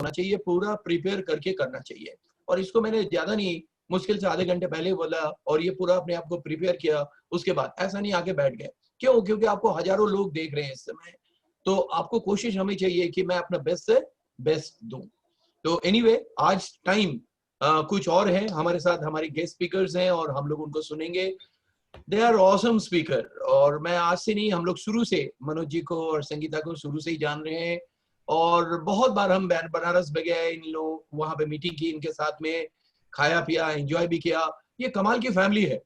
होना चाहिए, पूरा प्रिपेयर करके करना चाहिए। और इसको मैंने ज्यादा नहीं, मुश्किल से आधे घंटे पहले बोला और ये पूरा अपने आप को प्रिपेयर किया, उसके बाद ऐसा नहीं आके बैठ गए। क्यों? क्योंकि आपको हजारों लोग देख रहे हैं इस समय, तो आपको कोशिश हमें चाहिए कि मैं अपना बेस्ट से बेस्ट दूं। तो एनीवे, आज टाइम कुछ और है, हमारे साथ हमारे गेस्ट स्पीकर्स हैं और हम लोग उनको सुनेंगे। दे आर ऑसम स्पीकर, और मैं आज से नहीं, हम लोग शुरू से मनोज जी को और संगीता को शुरू से ही जान रहे हैं, और बहुत बार हम बनारस में गए, इन लोग वहां पे मीटिंग की इनके साथ में, खाया पिया, एंजॉय भी किया। ये कमाल की फैमिली है।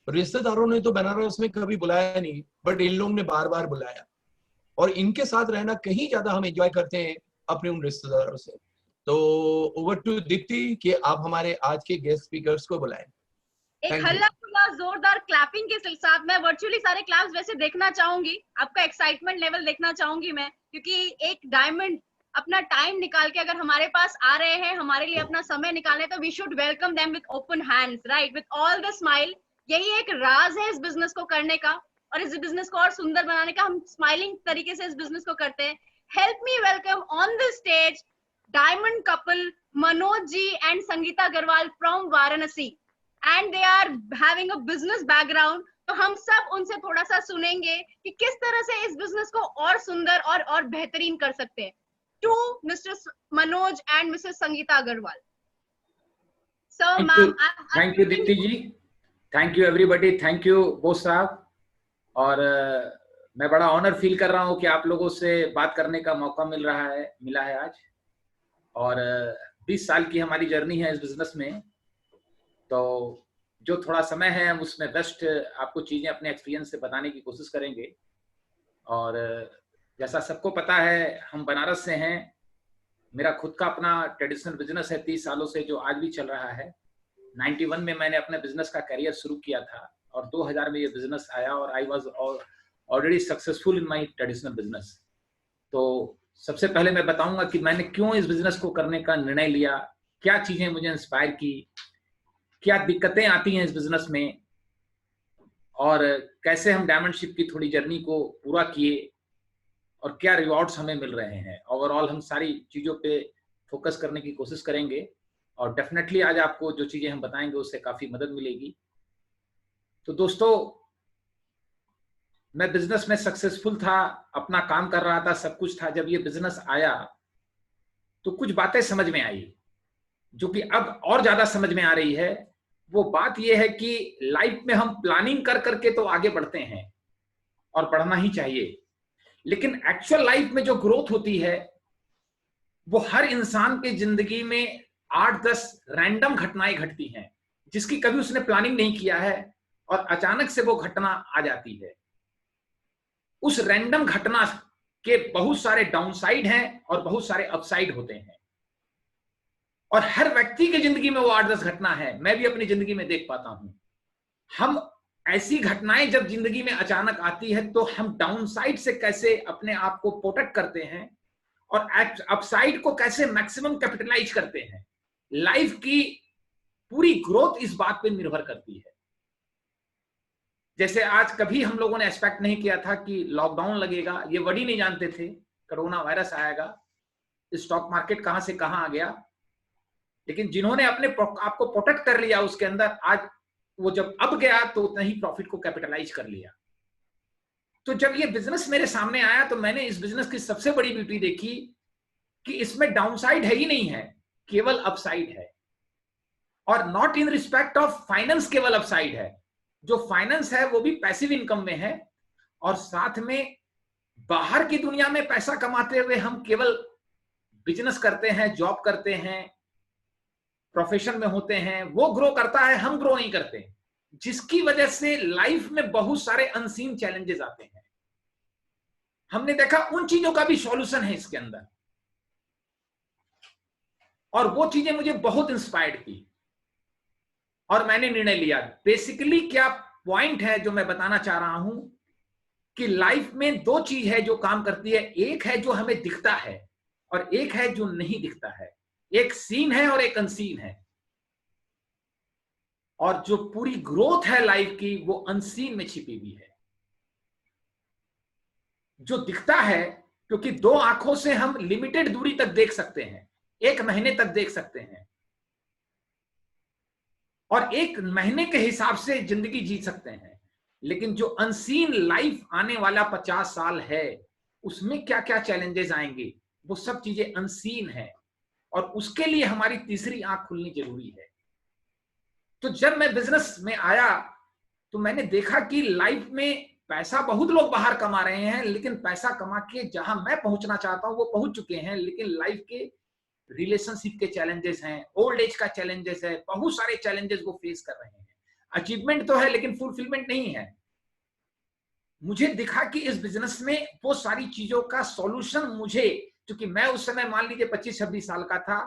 रिश्तेदारों ने तो बनारस में कभी बुलाया नहीं, बट इन लोगों ने बार बार बुलाया, और इनके साथ रहना कहीं ज्यादा हम एंजॉय करते हैं अपने उन रिश्तेदारों से। तो ओवर टू दीप्ति कि आप हमारे आज के गेस्ट स्पीकर्स को बुलाएं। एक हल्ला खुला जोरदार क्लैपिंग के साथ मैं वर्चुअली सारे क्लैप्स वैसे देखना चाहूंगी, आपका एक्साइटमेंट लेवल देखना चाहूंगी मैं, क्योंकि एक डायमंड अपना टाइम निकाल के अगर हमारे पास आ रहे हैं, हमारे लिए अपना समय निकाले, तो we should welcome them with open hands, right, with all the smile. यही एक राज है इस बिजनेस को करने का, और इस बिजनेस को और सुंदर बनाने का। हम स्माइलिंग तरीके से इस बिजनेस को करते हैं। Help me welcome on the stage diamond couple Manoj ji and Sangeeta Agarwal from Varanasi, and they are having a business background. तो हम सब उनसे थोड़ा सा सुनेंगे कि किस तरह से इस बिजनेस को और सुंदर और बेहतरीन कर सकते हैं। To Mr Manoj and Mrs Sangeeta Agarwal. So ma'am, thank you Deepti ji, thank you everybody, thank you Bose साहब। और मैं बड़ा ऑनर फील कर रहा हूँ कि आप लोगों से बात करने का मौका मिला है आज। और 20 साल की हमारी जर्नी है इस बिजनेस में, तो जो थोड़ा समय है हम उसमें बेस्ट आपको चीजें अपने एक्सपीरियंस से बताने की कोशिश करेंगे। और जैसा सबको पता है, हम बनारस से हैं। मेरा खुद का अपना ट्रेडिशनल बिजनेस है 30 सालों से, जो आज भी चल रहा है। 91 में मैंने अपने बिजनेस का करियर शुरू किया था, और 2000 में ये बिजनेस आया, और I was already successful in my traditional business. तो सबसे पहले मैं बताऊंगा कि मैंने क्यों इस बिजनेस को करने का निर्णय लिया, क्या चीजें मुझे इंस्पायर की, क्या दिक्कतें आती हैं इस बिजनेस में, और कैसे हम डायमंडशिप की थोड़ी जर्नी को पूरा किए, और क्या रिवॉर्ड्स हमें मिल रहे हैं। ओवरऑल हम सारी चीजों पे फोकस करने की कोशिश करेंगे, और डेफिनेटली आज आपको जो चीजें हम बताएंगे उससे काफी मदद मिलेगी। तो दोस्तों, मैं बिजनेस में सक्सेसफुल था, अपना काम कर रहा था, सब कुछ था। जब ये बिजनेस आया तो कुछ बातें समझ में आई, जो कि अब और ज्यादा समझ में आ रही है। वो बात ये है कि लाइफ में हम प्लानिंग कर करके तो आगे बढ़ते हैं, और बढ़ना ही चाहिए, लेकिन एक्चुअल लाइफ में जो ग्रोथ होती है वो हर इंसान की जिंदगी में 8-10 रैंडम घटनाएं घटती हैं, जिसकी कभी उसने प्लानिंग नहीं किया है, और अचानक से वो घटना आ जाती है। उस रैंडम घटना के बहुत सारे डाउनसाइड हैं और बहुत सारे अपसाइड होते हैं, और हर व्यक्ति की जिंदगी में वो 8-10 घटना है। मैं भी अपनी जिंदगी में देख पाता हूं। हम ऐसी घटनाएं जब जिंदगी में अचानक आती है, तो हम डाउनसाइड से कैसे अपने आप को प्रोटेक्ट करते हैं, और अपसाइड को कैसे मैक्सिमम कैपिटलाइज करते हैं। लाइफ की पूरी ग्रोथ इस बात पे निर्भर करती है। जैसे आज कभी हम लोगों ने एक्सपेक्ट नहीं किया था कि लॉकडाउन लगेगा, ये वर्ड ही नहीं जानते थे, कोरोना वायरस आएगा, स्टॉक मार्केट कहां से कहां आ गया। लेकिन जिन्होंने अपने आपको प्रोटेक्ट कर लिया उसके अंदर, आज वो जब अब गया तो उतना ही प्रॉफिट को कैपिटलाइज कर लिया। तो जब ये बिजनेस मेरे सामने आया, तो मैंने इस बिजनेस की सबसे बड़ी ब्यूटी देखी कि इसमें डाउनसाइड है ही नहीं है, केवल अपसाइड है। और not in respect of finance केवल अपसाइड है। जो फाइनेंस है वो भी पैसिव इनकम में है, और साथ में बाहर की दुनिया में पैसा कमाते हुए हम केवल बिजनेस करते हैं, जॉब करते हैं, प्रोफेशन में होते हैं, वो ग्रो करता है, हम ग्रो नहीं करते, जिसकी वजह से लाइफ में बहुत सारे अनसीन चैलेंजेस आते हैं। हमने देखा उन चीजों का भी सॉल्यूशन है इसके अंदर, और वो चीजें मुझे बहुत इंस्पायर्ड की, और मैंने निर्णय लिया। बेसिकली क्या पॉइंट है जो मैं बताना चाह रहा हूं, कि लाइफ में दो चीज है जो काम करती है। एक है जो हमें दिखता है, और एक है जो नहीं दिखता है। एक सीन है और एक अनसीन है, और जो पूरी ग्रोथ है लाइफ की वो अनसीन में छिपी हुई है। जो दिखता है, क्योंकि दो आंखों से हम लिमिटेड दूरी तक देख सकते हैं, 1 महीने तक देख सकते हैं और 1 महीने के हिसाब से जिंदगी जी सकते हैं। लेकिन जो अनसीन लाइफ आने वाला 50 साल है, उसमें क्या क्या चैलेंजेस आएंगे, वो सब चीजें अनसीन है और उसके लिए हमारी तीसरी आंख खुलनी जरूरी है। तो जब मैं बिजनेस में आया तो मैंने देखा कि लाइफ में पैसा बहुत लोग बाहर कमा रहे हैं, लेकिन पैसा कमा के जहां मैं पहुंचना चाहता हूं वो पहुंच चुके हैं, लेकिन लाइफ के रिलेशनशिप के चैलेंजेस हैं, ओल्ड एज का चैलेंजेस है, बहुत सारे चैलेंजेस वो फेस कर रहे हैं। अचीवमेंट तो है लेकिन फुलफिलमेंट नहीं है। मुझे दिखा कि इस बिजनेस में वो सारी चीजों का सॉल्यूशन मुझे, क्योंकि मैं उस समय मान लीजिए 25-26 साल का था,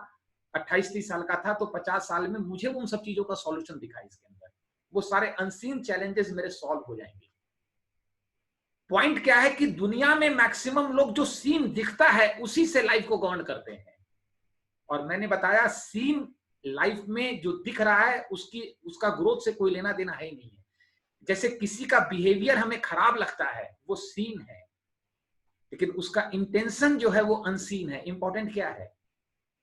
28-30 साल का था, तो 50 साल में मुझे उन सब चीजों का सॉल्यूशन दिखा। इसके अंदर वो सारे अनसीन चैलेंजेस मेरे सॉल्व हो जाएंगे। पॉइंट क्या है कि दुनिया में मैक्सिमम लोग जो सीन दिखता है उसी से लाइफ को गवर्न करते हैं, और मैंने बताया सीन लाइफ में जो दिख रहा है उसका ग्रोथ से कोई लेना देना है ही नहीं है। जैसे किसी का बिहेवियर हमें खराब लगता है, वो सीन है, लेकिन उसका इंटेंशन जो है वो अनसीन है। इंपॉर्टेंट क्या है?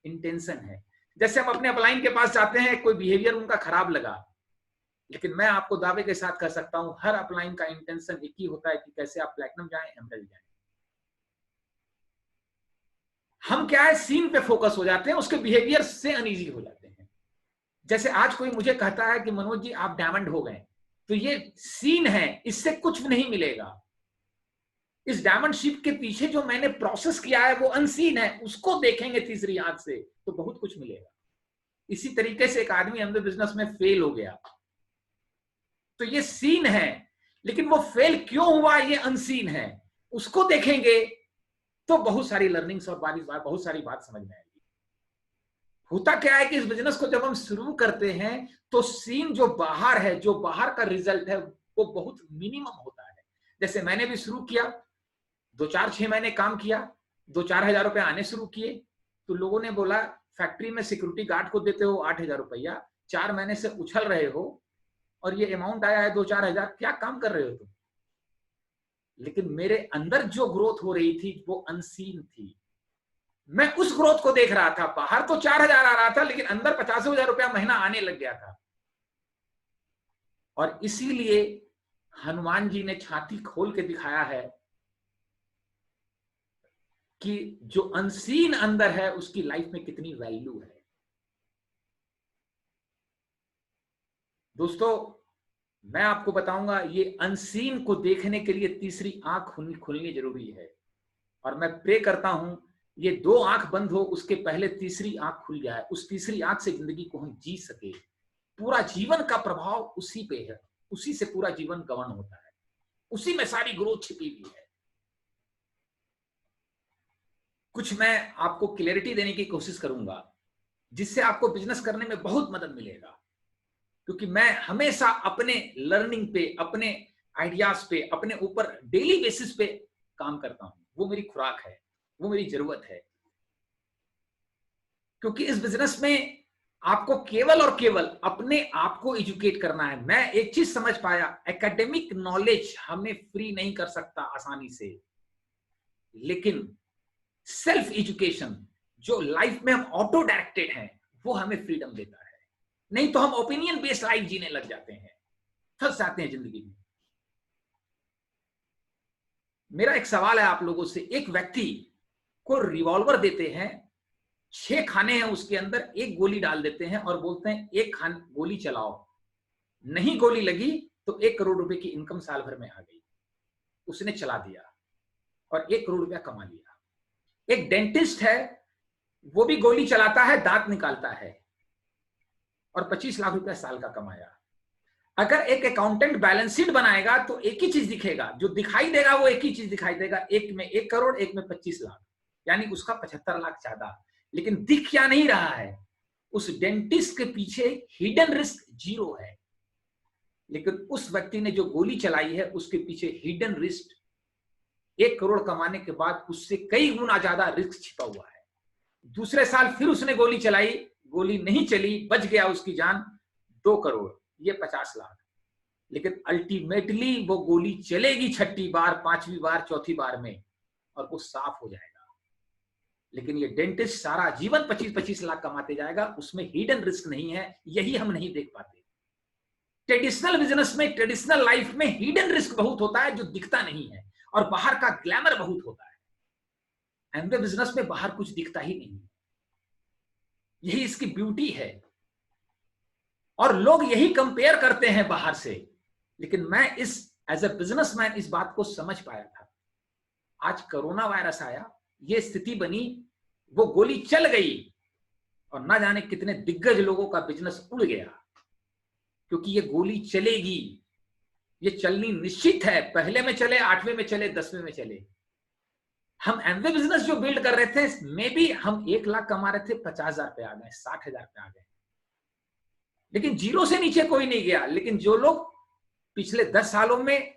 इंटेंशन है। जैसे हम अपने अपलाइन के पास जाते हैं, कोई बिहेवियर उनका खराब लगा, लेकिन मैं आपको दावे के साथ कह सकता हूं हर अपलाइन का इंटेंशन एक ही होता है कि कैसे आप प्लैटिनम जाएं, एमरेल्ड जाएं। हम क्या है, सीन पे फोकस हो जाते हैं, उसके बिहेवियर से अनईजी हो जाते हैं। जैसे आज कोई मुझे कहता है कि मनोज जी आप डायमंड हो गए, तो ये सीन है, इससे कुछ नहीं मिलेगा। इस डायमंड शिप के पीछे जो मैंने प्रोसेस किया है वो अनसीन है, उसको देखेंगे तीसरी आंख से तो बहुत कुछ मिलेगा। इसी तरीके से एक आदमी हमने बिजनेस में फेल हो गया, तो ये सीन है, लेकिन वो फेल क्यों हुआ ये अनसीन है, उसको देखेंगे तो बहुत सारी लर्निंग्स और बहुत सारी बात समझ में आएगी। होता क्या है कि इस बिजनेस को जब हम शुरू करते हैं तो सीन जो बाहर है, जो बाहर का रिजल्ट है वो बहुत मिनिमम होता है। जैसे मैंने भी शुरू किया, 2-4-6 महीने काम किया, 2-4 हजार रुपए आने शुरू किए, तो लोगों ने बोला फैक्ट्री में सिक्योरिटी गार्ड को देते हो 8,000 रुपया, 4 महीने से उछल रहे हो और ये अमाउंट आया है 2-4 हजार, क्या काम कर रहे हो तुम? लेकिन मेरे अंदर जो ग्रोथ हो रही थी वो अनसीन थी। मैं उस ग्रोथ को देख रहा था, बाहर तो 4 हजार आ रहा था, लेकिन अंदर 50,000 रुपया महीना आने लग गया था। और इसीलिए हनुमान जी ने छाती खोल के दिखाया है कि जो अनसीन अंदर है उसकी लाइफ में कितनी वैल्यू है। दोस्तों, मैं आपको बताऊंगा ये अनसीन को देखने के लिए तीसरी आंख खुलनी जरूरी है, और मैं प्रे करता हूं ये 2 आंख बंद हो उसके पहले तीसरी आंख खुल जाए, उस तीसरी आंख से जिंदगी को हम जी सके। पूरा जीवन का प्रभाव उसी पे है, उसी से पूरा जीवन गवर्न होता है, उसी में सारी ग्रोथ छिपी हुई है। कुछ मैं आपको क्लैरिटी देने की कोशिश करूंगा जिससे आपको बिजनेस करने में बहुत मदद मिलेगा, क्योंकि मैं हमेशा अपने लर्निंग पे, अपने आइडियाज पे, अपने ऊपर डेली बेसिस पे काम करता हूं। वो मेरी खुराक है, वो मेरी जरूरत है, क्योंकि इस बिजनेस में आपको केवल और केवल अपने आप को एजुकेट करना है। मैं एक चीज समझ पाया, एकेडमिक नॉलेज हमें फ्री नहीं कर सकता आसानी से, लेकिन सेल्फ एजुकेशन जो लाइफ में हम ऑटो डायरेक्टेड हैं वो हमें फ्रीडम देता है। नहीं तो हम ओपिनियन बेस्ड लाइफ जीने लग जाते हैं, फंस जाते हैं जिंदगी में। मेरा एक सवाल है आप लोगों से, एक व्यक्ति को रिवॉल्वर देते हैं, 6 खाने हैं उसके अंदर, 1 गोली डाल देते हैं और बोलते हैं 1 गोली चलाओ, नहीं गोली लगी तो 1 करोड़ रुपए की इनकम साल भर में आ गई। उसने चला दिया और 1 करोड़ रुपया कमा लिया। एक डेंटिस्ट है, वो भी गोली चलाता है, दांत निकालता है और 25 लाख रुपया साल का कमाया। अगर एक अकाउंटेंट बैलेंस शीट बनाएगा तो एक ही चीज दिखेगा, जो दिखाई देगा वो एक ही चीज दिखाई देगा, एक में 1 करोड़, एक में 25 लाख, यानी उसका 75 लाख ज्यादा। लेकिन दिख क्या नहीं रहा है, उस डेंटिस्ट के पीछे हिडन रिस्क 0 है, लेकिन उस व्यक्ति ने जो गोली चलाई है उसके पीछे हिडन रिस्क 1 करोड़ कमाने के बाद उससे कई गुना ज्यादा रिस्क छिपा हुआ है। दूसरे साल फिर उसने गोली चलाई, गोली नहीं चली, बच गया उसकी जान, 2 करोड़, ये 50 लाख। लेकिन अल्टीमेटली वो गोली चलेगी 6ठी बार, 5वीं बार, 4थी बार में, और वो साफ हो जाएगा। लेकिन ये डेंटिस्ट सारा जीवन 25-25 लाख कमाते जाएगा, उसमें हिडन रिस्क नहीं है, यही हम नहीं देख पाते। ट्रेडिशनल बिजनेस में, ट्रेडिशनल लाइफ में हिडन रिस्क बहुत होता है जो दिखता नहीं है, और बाहर का ग्लैमर बहुत होता है। एमवे बिजनेस में बाहर कुछ दिखता ही नहीं, यही इसकी ब्यूटी है, और लोग यही कंपेयर करते हैं बाहर से। लेकिन मैं इस एज ए बिजनेसमैन इस बात को समझ पाया था। आज कोरोना वायरस आया, ये स्थिति बनी, वो गोली चल गई, और ना जाने कितने दिग्गज लोगों का बिजनेस उड़ गया, क्योंकि ये गोली चलेगी, ये चलनी निश्चित है। पहले में चले, 8वें में चले, 10वें में चले। हम एमवे बिजनेस जो बिल्ड कर रहे थे, मे बी हम 1 लाख कमा रहे थे, 50,000 पे आ गए, 60,000 पे आ गए, लेकिन जीरो से नीचे कोई नहीं गया। लेकिन जो लोग पिछले 10 सालों में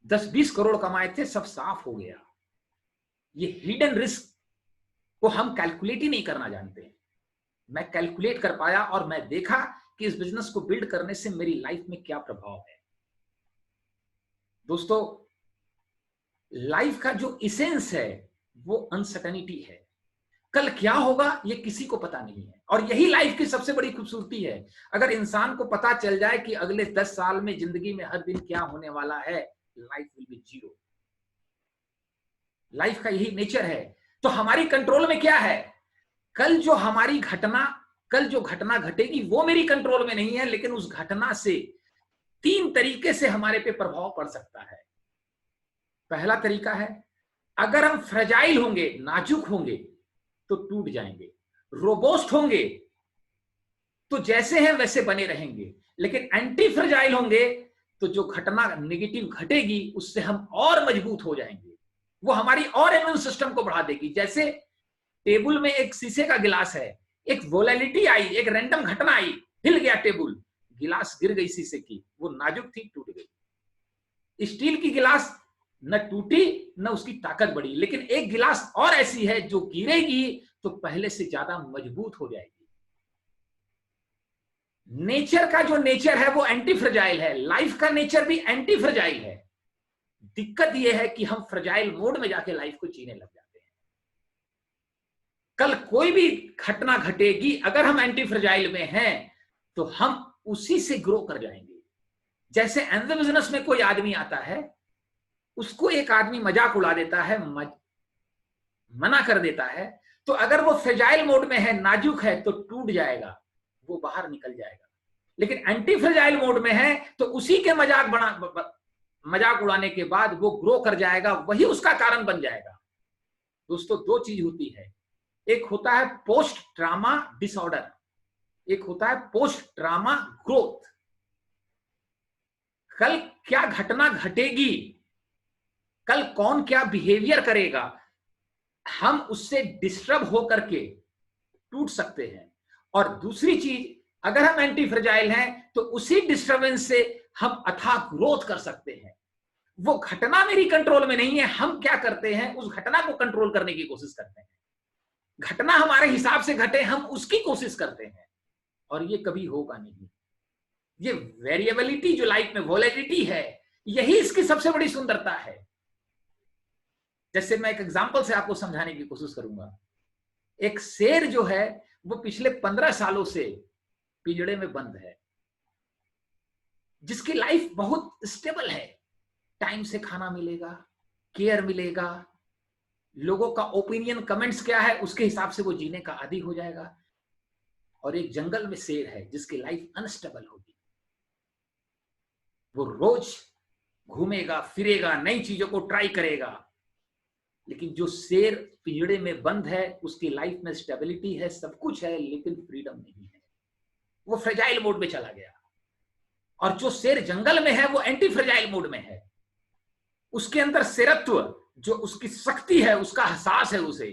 10-20 करोड़ कमाए थे, सब साफ हो गया। ये हिडन रिस्क को हम कैलकुलेट ही नहीं करना जानते। मैं कैलकुलेट कर पाया, और मैं देखा कि इस बिजनेस को बिल्ड करने से मेरी लाइफ में क्या प्रभाव है। दोस्तों, लाइफ का जो इसेंस है वो अनसर्टेनिटी है। कल क्या होगा ये किसी को पता नहीं है, और यही लाइफ की सबसे बड़ी खूबसूरती है। अगर इंसान को पता चल जाए कि अगले 10 साल में जिंदगी में हर दिन क्या होने वाला है, life will be zero. Life का यही नेचर है। तो हमारी कंट्रोल में क्या है? कल जो हमारी घटना, कल जो घटना घटेगी वो मेरी कंट्रोल में नहीं है, लेकिन उस घटना से 3 तरीके से हमारे पे प्रभाव पड़ सकता है। पहला तरीका है, अगर हम फ्रेजाइल होंगे, नाजुक होंगे, तो टूट जाएंगे। रोबोस्ट होंगे तो जैसे हैं वैसे बने रहेंगे। लेकिन एंटी फ्रेजाइल होंगे तो जो घटना नेगेटिव घटेगी उससे हम और मजबूत हो जाएंगे, वो हमारी और इम्यून सिस्टम को बढ़ा देगी। जैसे टेबल में एक शीशे का गिलास है, एक वोलेटिलिटी आई, एक रैंडम घटना आई, हिल गया टेबल, गिलास गिर गई शीशे की, वो नाजुक थी, टूट गई। स्टील की गिलास न टूटी न उसकी ताकत बढ़ी, लेकिन एक गिलास और ऐसी है जो गिरेगी तो पहले से ज्यादा मजबूत हो जाएगी। नेचर का जो नेचर है वो एंटी फ्रेजाइल है, लाइफ का नेचर भी एंटी फ्रेजाइल है। दिक्कत यह है कि हम फ्रेजाइल मोड में जाके लाइफ को जीने लग जाते हैं। कल कोई भी घटना घटेगी, अगर हम एंटी फ्रेजाइल में हैं तो हम उसी से ग्रो कर जाएंगे। जैसे एमवे बिजनेस में कोई आदमी आता है, उसको एक आदमी मजाक उड़ा देता है, मना कर देता है, तो अगर वो फ्रेजाइल मोड में है, नाजुक है, तो टूट जाएगा, वो बाहर निकल जाएगा। लेकिन एंटी फ्रेजाइल मोड में है तो उसी के मजाक उड़ाने के बाद वो ग्रो कर जाएगा, वही उसका कारण बन जाएगा। दोस्तों, 2 चीज होती है, एक होता है पोस्ट ट्रॉमा डिसऑर्डर, एक होता है पोस्ट ट्रॉमा ग्रोथ। कल क्या घटना घटेगी, कल कौन क्या बिहेवियर करेगा, हम उससे डिस्टर्ब होकर के टूट सकते हैं। और दूसरी चीज, अगर हम एंटी फ्रेजाइल हैं तो उसी डिस्टर्बेंस से हम अथाह ग्रोथ कर सकते हैं। वो घटना मेरी कंट्रोल में नहीं है, हम क्या करते हैं, उस घटना को कंट्रोल करने की कोशिश करते हैं। घटना हमारे हिसाब से घटे, हम उसकी कोशिश करते हैं, और ये कभी होगा नहीं। ये वेरिएबिलिटी जो लाइफ में वोलेटिलिटी है, यही इसकी सबसे बड़ी सुंदरता है। जैसे मैं एक एग्जांपल से आपको समझाने की कोशिश करूंगा। एक शेर जो है वो पिछले 15 सालों से पिंजड़े में बंद है, जिसकी लाइफ बहुत स्टेबल है, टाइम से खाना मिलेगा, केयर मिलेगा, लोगों का ओपिनियन कमेंट्स क्या है उसके हिसाब से वो जीने का आदी हो जाएगा। और एक जंगल में शेर है जिसकी लाइफ अनस्टेबल होगी, वो रोज घूमेगा फिरेगा, नई चीजों को ट्राई करेगा। लेकिन जो शेर पिंजड़े में बंद है उसकी लाइफ में स्टेबिलिटी है, सब कुछ है, लेकिन फ्रीडम नहीं है, वो फ्रेजाइल मोड में चला गया। और जो शेर जंगल में है वो एंटी फ्रेजाइल मोड में है, उसके अंदर शेरत्व, जो उसकी शक्ति है, उसका एहसास है उसे।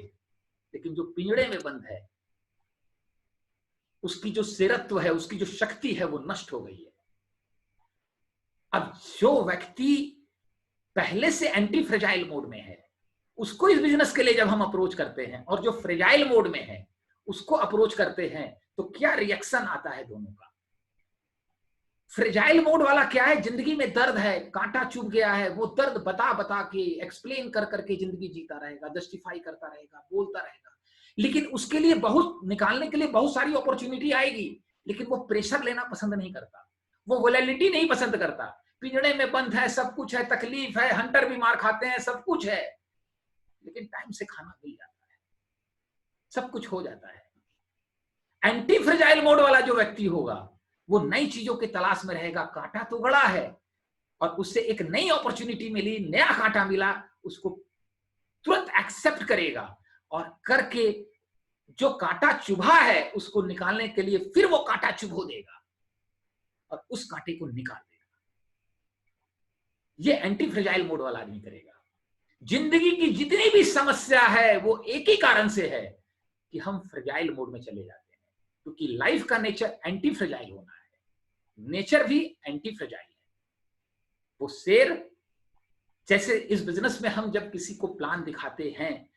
लेकिन जो पिंजड़े में बंद है उसकी जो शेरत्व है, उसकी जो शक्ति है, वो नष्ट हो गई है। अब जो व्यक्ति पहले से एंटी फ्रेजाइल मोड में है, उसको इस बिजनेस के लिए जब हम अप्रोच करते हैं, और जो फ्रेजाइल मोड में है उसको अप्रोच करते हैं, तो क्या रिएक्शन आता है दोनों का। फ्रेजाइल मोड वाला क्या है, जिंदगी में दर्द है, कांटा चुभ गया है, वो दर्द बता बता के, एक्सप्लेन कर करके जिंदगी जीता रहेगा, जस्टिफाई करता रहेगा, बोलता रहेगा। लेकिन उसके लिए बहुत निकालने के लिए बहुत सारी अपॉर्चुनिटी आएगी, लेकिन वो प्रेशर लेना पसंद नहीं करता, वो वोलेटिलिटी नहीं पसंद करता। पिंजड़े में बंद है, सब कुछ है, तकलीफ है, हंटर भी मार खाते हैं, सब कुछ है, लेकिन टाइम से खाना मिल जाता है, सब कुछ हो जाता है। एंटी फ्रेजाइल मोड वाला जो व्यक्ति होगा वो नई चीजों की तलाश में रहेगा। कांटा तो गड़ा है और उससे एक नई अपॉर्चुनिटी मिली, नया कांटा मिला, उसको तुरंत एक्सेप्ट करेगा और करके जो कांटा चुभा है उसको निकालने के लिए फिर वो कांटा चुभो देगा और उस कांटे को निकाल देगा। ये एंटी फ्रेजाइल मोड वाला आदमी करेगा। जिंदगी की जितनी भी समस्या है वो एक ही कारण से है कि हम फ्रेजाइल मोड में चले जाते हैं, क्योंकि लाइफ का नेचर एंटी फ्रेजाइल होना है, नेचर भी एंटी फ्रेजाइल है। वो शेर, जैसे इस बिजनेस में हम जब किसी को प्लान दिखाते हैं,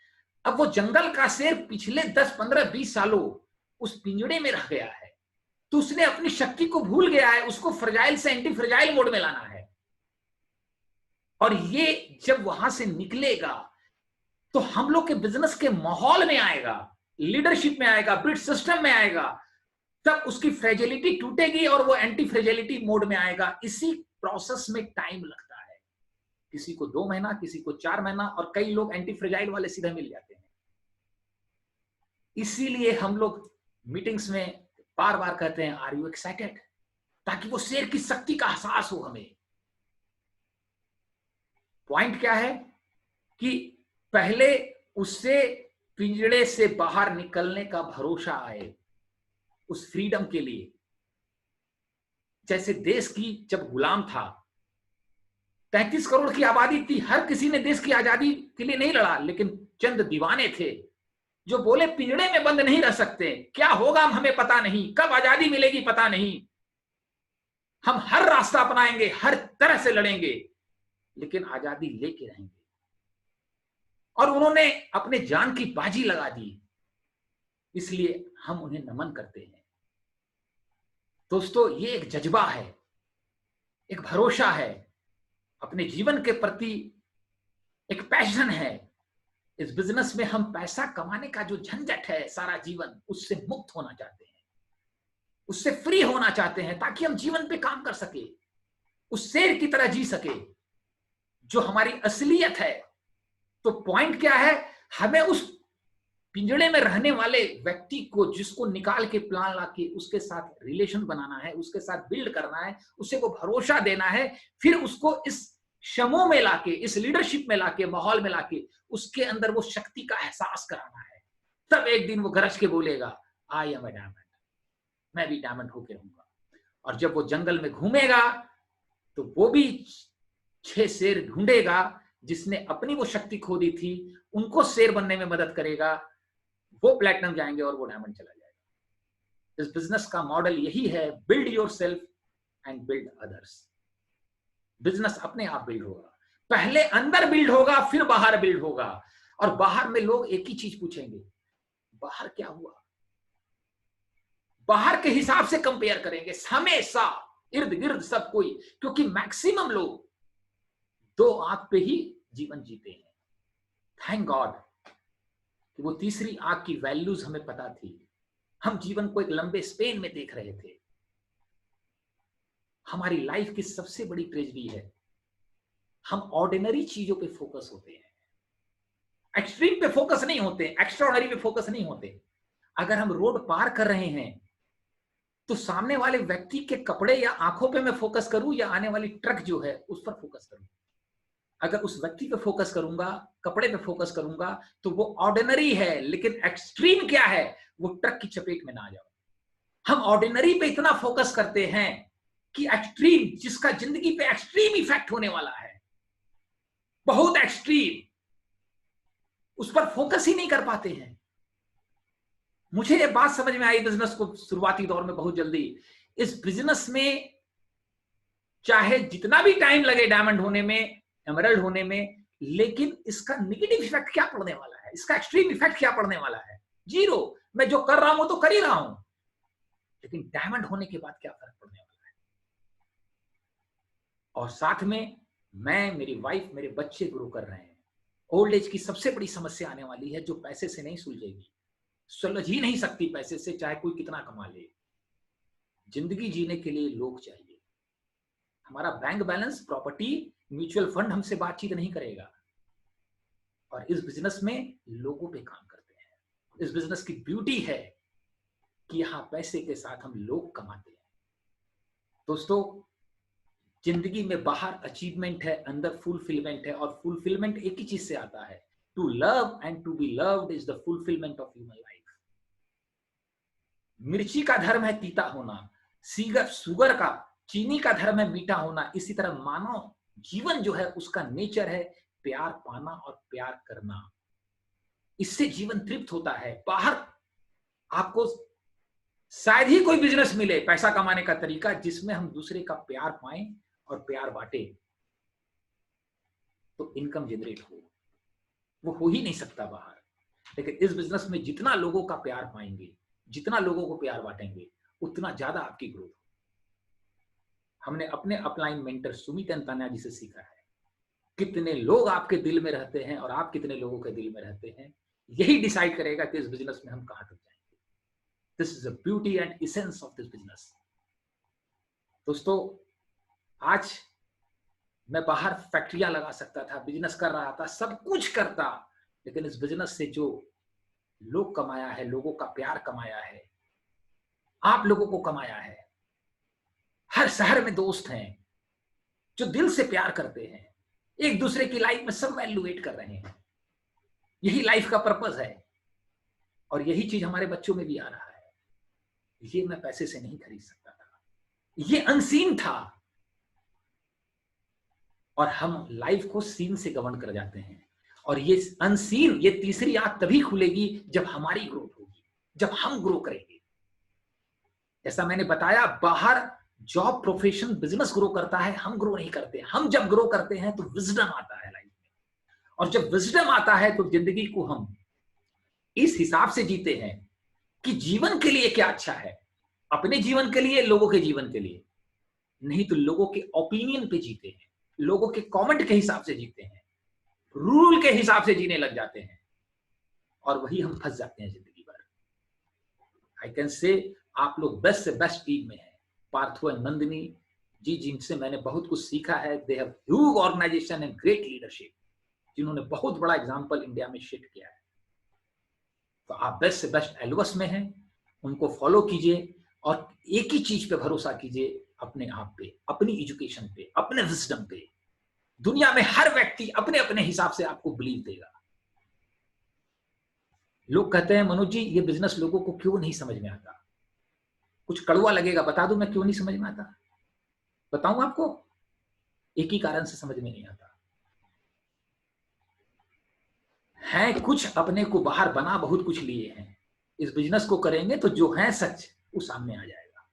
अब वो जंगल का शेर पिछले 10, 15, 20 सालों उस पिंजड़े में रह गया है, तो उसने अपनी शक्ति को भूल गया है, उसको फ्रेजाइल से एंटी फ्रेजाइल मोड में लाना है। और ये जब वहां से निकलेगा तो हम लोग के बिजनेस के माहौल में आएगा, लीडरशिप में आएगा, ब्रिड सिस्टम में आएगा, तब उसकी फ्रेजिलिटी टूटेगी और वो एंटी फ्रेजिलिटी मोड में आएगा। इसी प्रोसेस में टाइम लगता है, किसी को 2 महीना, किसी को 4 महीना, और कई लोग एंटी फ्रेजाइल वाले सीधे मिल जाते हैं। इसीलिए हम लोग मीटिंग्स में बार बार कहते हैं, आर यू एक्साइटेड, ताकि वो शेर की शक्ति का एहसास हो हमें। पॉइंट क्या है कि पहले उससे पिंजड़े से बाहर निकलने का भरोसा आए, उस फ्रीडम के लिए। जैसे देश की जब गुलाम था, 33 करोड़ की आबादी थी, हर किसी ने देश की आजादी के लिए नहीं लड़ा, लेकिन चंद दीवाने थे जो बोले पिंजड़े में बंद नहीं रह सकते, क्या होगा हमें पता नहीं, कब आजादी मिलेगी पता नहीं, हम हर रास्ता अपनाएंगे, हर तरह से लड़ेंगे, लेकिन आजादी लेके रहेंगे। और उन्होंने अपने जान की बाजी लगा दी, इसलिए हम उन्हें नमन करते हैं। दोस्तों, ये एक जज्बा है, एक भरोसा है, अपने जीवन के प्रति एक पैशन है। इस बिजनेस में हम पैसा कमाने का जो झंझट है सारा जीवन, उससे मुक्त होना चाहते हैं, उससे फ्री होना चाहते हैं, ताकि हम जीवन पे काम कर सके, उस शेर की तरह जी सके जो हमारी असलियत है। तो पॉइंट क्या है, हमें उस पिंजड़े में रहने वाले व्यक्ति को, जिसको निकाल के प्लान लाके उसके साथ रिलेशन बनाना है, उसके साथ बिल्ड करना है, उसे वो भरोसा देना है, फिर उसको इस समूह में लाके, इस लीडरशिप में लाके, माहौल में लाके उसके अंदर वो शक्ति का एहसास कराना है। तब एक दिन वो गरज के बोलेगा, आई एम ए डायमंड, मैं भी डायमंड होके रहूंगा। और जब वो जंगल में घूमेगा तो वो भी 6 शेर ढूंढेगा जिसने अपनी वो शक्ति खो दी थी, उनको शेर बनने में मदद करेगा, वो प्लैटिनम जाएंगे और वो डायमंड चला जाएगा। इस बिजनेस का मॉडल यही है, build yourself and build others. Business अपने आप बिल्ड होगा, पहले अंदर बिल्ड होगा, फिर बाहर बिल्ड होगा। और बाहर में लोग एक ही चीज पूछेंगे, बाहर क्या हुआ, बाहर के हिसाब से कंपेयर करेंगे हमेशा, इर्द गिर्द सब कोई, क्योंकि मैक्सिमम लोग 2 आंख पे ही जीवन जीते हैं। थैंक गॉड कि वो तीसरी आंख की वैल्यूज हमें पता थी, हम जीवन को एक लंबे स्पेन में देख रहे थे। हमारी लाइफ की सबसे बड़ी ट्रेजेडी है, हम ऑर्डिनरी चीजों पे फोकस होते हैं, एक्सट्रीम पे फोकस नहीं होते, एक्स्ट्राऑर्डिनरी पे फोकस नहीं होते। अगर हम रोड पार कर रहे हैं तो सामने वाले व्यक्ति के कपड़े या आंखों पे मैं फोकस करूं, या आने वाली ट्रक जो है उस पर फोकस करूं। अगर उस व्यक्ति पे फोकस करूंगा, कपड़े पे फोकस करूंगा, तो वो ऑर्डिनरी है, लेकिन एक्सट्रीम क्या है, वो ट्रक की चपेट में ना आ जाओ। हम ऑर्डिनरी पे इतना फोकस करते हैं कि एक्सट्रीम, जिसका जिंदगी पे एक्सट्रीम इफेक्ट होने वाला है, बहुत एक्सट्रीम, उस पर फोकस ही नहीं कर पाते हैं। मुझे ये बात समझ में आई बिजनेस को शुरुआती दौर में बहुत जल्दी। इस बिजनेस में चाहे जितना भी टाइम लगे डायमंड होने में, एमरल्ड होने में, लेकिन इसका नेगेटिव इफेक्ट क्या पड़ने वाला है, इसका एक्सट्रीम इफेक्ट क्या पड़ने वाला है, 0। मैं जो कर रहा हूं तो कर ही रहा हूं, लेकिन डायमंड होने के बाद क्या फर्क पड़ने वाला है। और साथ में मैं, मेरी वाइफ, मेरे बच्चे ग्रो कर रहे हैं। ओल्ड एज की सबसे बड़ी समस्या आने वाली है जो पैसे से नहीं सुलझेगी, सुलझ ही नहीं सकती पैसे से, चाहे कोई कितना कमा ले। जिंदगी जीने के लिए लोग चाहिए। हमारा bank balance, property, mutual fund हमसे बातचीत नहीं करेगा। और इस बिजनेस में लोगों पे काम करते हैं। इस बिजनेस की ब्यूटी है कि यहां पैसे के साथ हम लोग कमाते हैं। दोस्तों, जिंदगी में बाहर अचीवमेंट है, अंदर फुलफिलमेंट है, और फुलफिलमेंट एक ही चीज से आता है, to love and to be loved is the fulfilment of human life. मिर्ची का धर्म है तीता होना, सुगर का, चीनी का धर्म है मीठा होना। इसी तरह मानव जीवन जो है उसका नेचर है प्यार पाना और प्यार करना। इससे जीवन तृप्त होता है। बाहर आपको शायद ही कोई बिजनेस मिले, पैसा कमाने का तरीका, जिसमें हम दूसरे का प्यार पाएं और प्यार बांटे, तो इनकम जनरेट हो। वो हो ही नहीं सकता बाहर। लेकिन इस बिजनेस में जितना लोगों का प्यार पाएंगे, जितना लोगों को प्यार बांटेंगे, उतना ज्यादा आपकी ग्रोथ हो। हमने अपने अपलाइन मेंटर सुमित अंताना जी से सीखा है, कितने लोग आपके दिल में रहते हैं और आप कितने लोगों के दिल में रहते हैं, यही डिसाइड करेगा कि इस बिजनेस में हम कहां तक जाएंगे। This is the beauty and essence of this business. दोस्तों, आज मैं बाहर फैक्ट्रियां लगा सकता था, बिजनेस कर रहा था, सब कुछ करता, लेकिन इस बिजनेस से जो लोग कमाया है, लोगों का प्यार कमाया है, आप लोगों को कमाया है। हर शहर में दोस्त हैं जो दिल से प्यार करते हैं, एक दूसरे की लाइफ में सब वैल्यूएट कर रहे हैं। यही लाइफ का पर्पस है और यही चीज हमारे बच्चों में भी आ रहा है। ये मैं पैसे से नहीं खरीद सकता था, ये अनसीन था। और हम लाइफ को सीन से गवर्न कर जाते हैं। और ये अनसीन, ये तीसरी आंख तभी खुलेगी जब हमारी ग्रोथ होगी, जब हम ग्रो करेंगे। जैसा मैंने बताया, बाहर जॉब, प्रोफेशन, बिजनेस ग्रो करता है, हम ग्रो नहीं करते। हम जब ग्रो करते हैं तो विजडम आता है लाइफ में, और जब विजडम आता है तो जिंदगी को हम इस हिसाब से जीते हैं कि जीवन के लिए क्या अच्छा है, अपने जीवन के लिए, लोगों के जीवन के लिए नहीं, तो लोगों के ओपिनियन पे जीते हैं, लोगों के कमेंट के हिसाब से जीते हैं, रूल के हिसाब से जीने लग जाते हैं, और वही हम फंस जाते हैं जिंदगी भर। आई कैन से आप लोग बेस्ट से बेस्ट टीम में हैं। पार्थो एंड नंदिनी जी, जिनसे मैंने बहुत कुछ सीखा है। They have huge organisation and great leadership, जिन्होंने बहुत बड़ा एग्जांपल इंडिया में सेट किया है। तो आप बेस्ट से बेस्ट एल्वस में हैं, उनको फॉलो कीजिए और एक ही चीज पे भरोसा कीजिए, अपने आप पे, अपनी एजुकेशन पे, अपने विजडम पे। दुनिया में हर व्यक्ति अपने अपने हिसाब से आपको बिलीव देगा। लोग कहते हैं, मनोज जी ये बिजनेस लोगों को क्यों नहीं समझ में आता? कुछ कड़वा लगेगा, बता दूं मैं क्यों नहीं समझ में आता? बताऊं आपको, एक ही कारण से समझ में नहीं आता है। कुछ अपने को बाहर बना बहुत कुछ लिए हैं, इस बिजनेस को करेंगे तो जो है सच वो सामने आ जाएगा।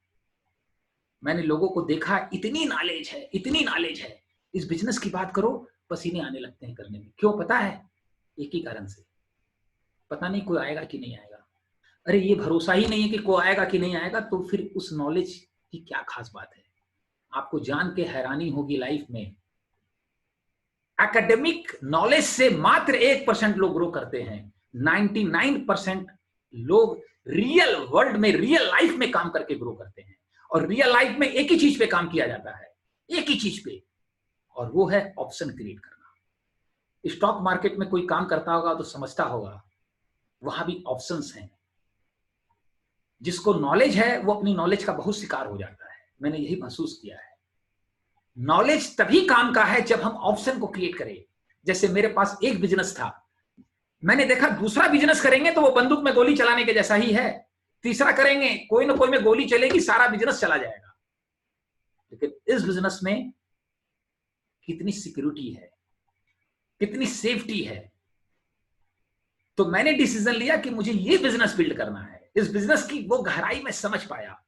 मैंने लोगों को देखा, इतनी नॉलेज है, इतनी नॉलेज है, इस बिजनेस की बात करो पसीने आने लगते हैं करने में। क्यों पता है? एक ही कारण से, पता नहीं कोई आएगा कि नहीं आएगा। अरे ये भरोसा ही नहीं है कि कोई आएगा कि नहीं आएगा, तो फिर उस नॉलेज की क्या खास बात है? आपको जान के हैरानी होगी, लाइफ में एकेडमिक नॉलेज से मात्र 1% लोग ग्रो करते हैं। 99% लोग रियल वर्ल्ड में, रियल लाइफ में काम करके ग्रो करते हैं। और रियल लाइफ में एक ही चीज पे काम किया जाता है, एक ही चीज पे, और वो है ऑप्शन क्रिएट करना। स्टॉक मार्केट में कोई काम करता होगा तो समझता होगा, वहां भी ऑप्शंस हैं। जिसको नॉलेज है वो अपनी नॉलेज का बहुत शिकार हो जाता है। मैंने यही महसूस किया है। नॉलेज तभी काम का है जब हम ऑप्शन को क्रिएट करें। जैसे मेरे पास एक बिजनेस था, मैंने देखा दूसरा बिजनेस करेंगे तो वो बंदूक में गोली चलाने के जैसा ही है, तीसरा करेंगे कोई ना कोई में गोली चलेगी, सारा बिजनेस चला जाएगा। लेकिन इस बिजनेस में कितनी सिक्योरिटी है, कितनी सेफ्टी है। तो मैंने डिसीजन लिया कि मुझे ये बिजनेस बिल्ड करना है। इस बिजनेस की वो गहराई में समझ पाया।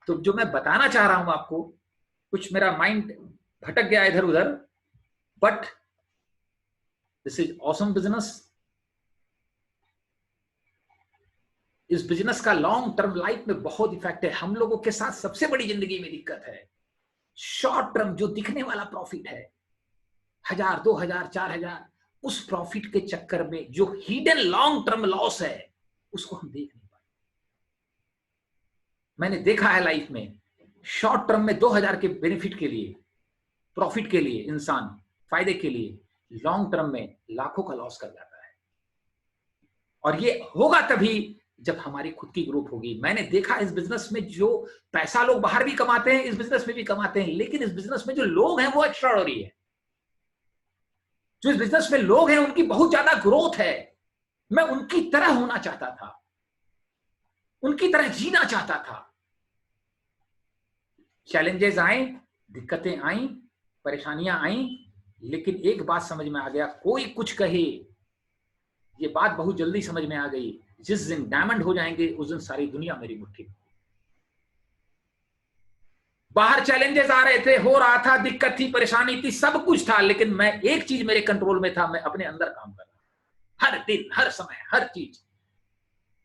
तो जो मैं बताना चाह रहा हूं आपको, कुछ मेरा माइंड भटक गया इधर उधर, but this is awesome business. इस बिजनेस का लॉन्ग टर्म लाइफ में बहुत इफेक्ट है। हम लोगों के साथ सबसे बड़ी जिंदगी में दिक्कत है शॉर्ट टर्म जो दिखने वाला प्रॉफिट है, 1000, 2000, 4000, उस प्रॉफिट के चक्कर में जो हिडन लॉन्ग टर्म लॉस है, उसको हम देख नहीं पाए। मैंने देखा है लाइफ में, शॉर्ट टर्म में 2000 के बेनिफिट के लिए, प्रॉफिट के लिए, इंसान फायदे के लिए, लॉन्ग टर्म में लाखों का लॉस कर जाता है। और ये होगा तभी जब हमारी खुद की ग्रोथ होगी। मैंने देखा इस बिजनेस में जो पैसा लोग बाहर भी कमाते हैं, इस बिजनेस में भी कमाते हैं, लेकिन इस बिजनेस में जो लोग हैं वो एक्स्ट्राऑर्डिनरी है। जो इस बिजनेस में लोग हैं उनकी बहुत ज्यादा ग्रोथ है। मैं उनकी तरह होना चाहता था, उनकी तरह जीना चाहता था। चैलेंजेस आए, दिक्कतें आई, परेशानियां आई, लेकिन एक बात समझ में आ गया, कोई कुछ कहे, ये बात बहुत जल्दी समझ में आ गई, जिस दिन डायमंड हो जाएंगे उस दिन सारी दुनिया मेरी मुट्ठी में। बाहर चैलेंजेस आ रहे थे, हो रहा था, दिक्कत थी, परेशानी थी, सब कुछ था, लेकिन मैं एक चीज मेरे कंट्रोल में था, मैं अपने अंदर काम कर रहा, हर दिन, हर समय, हर चीज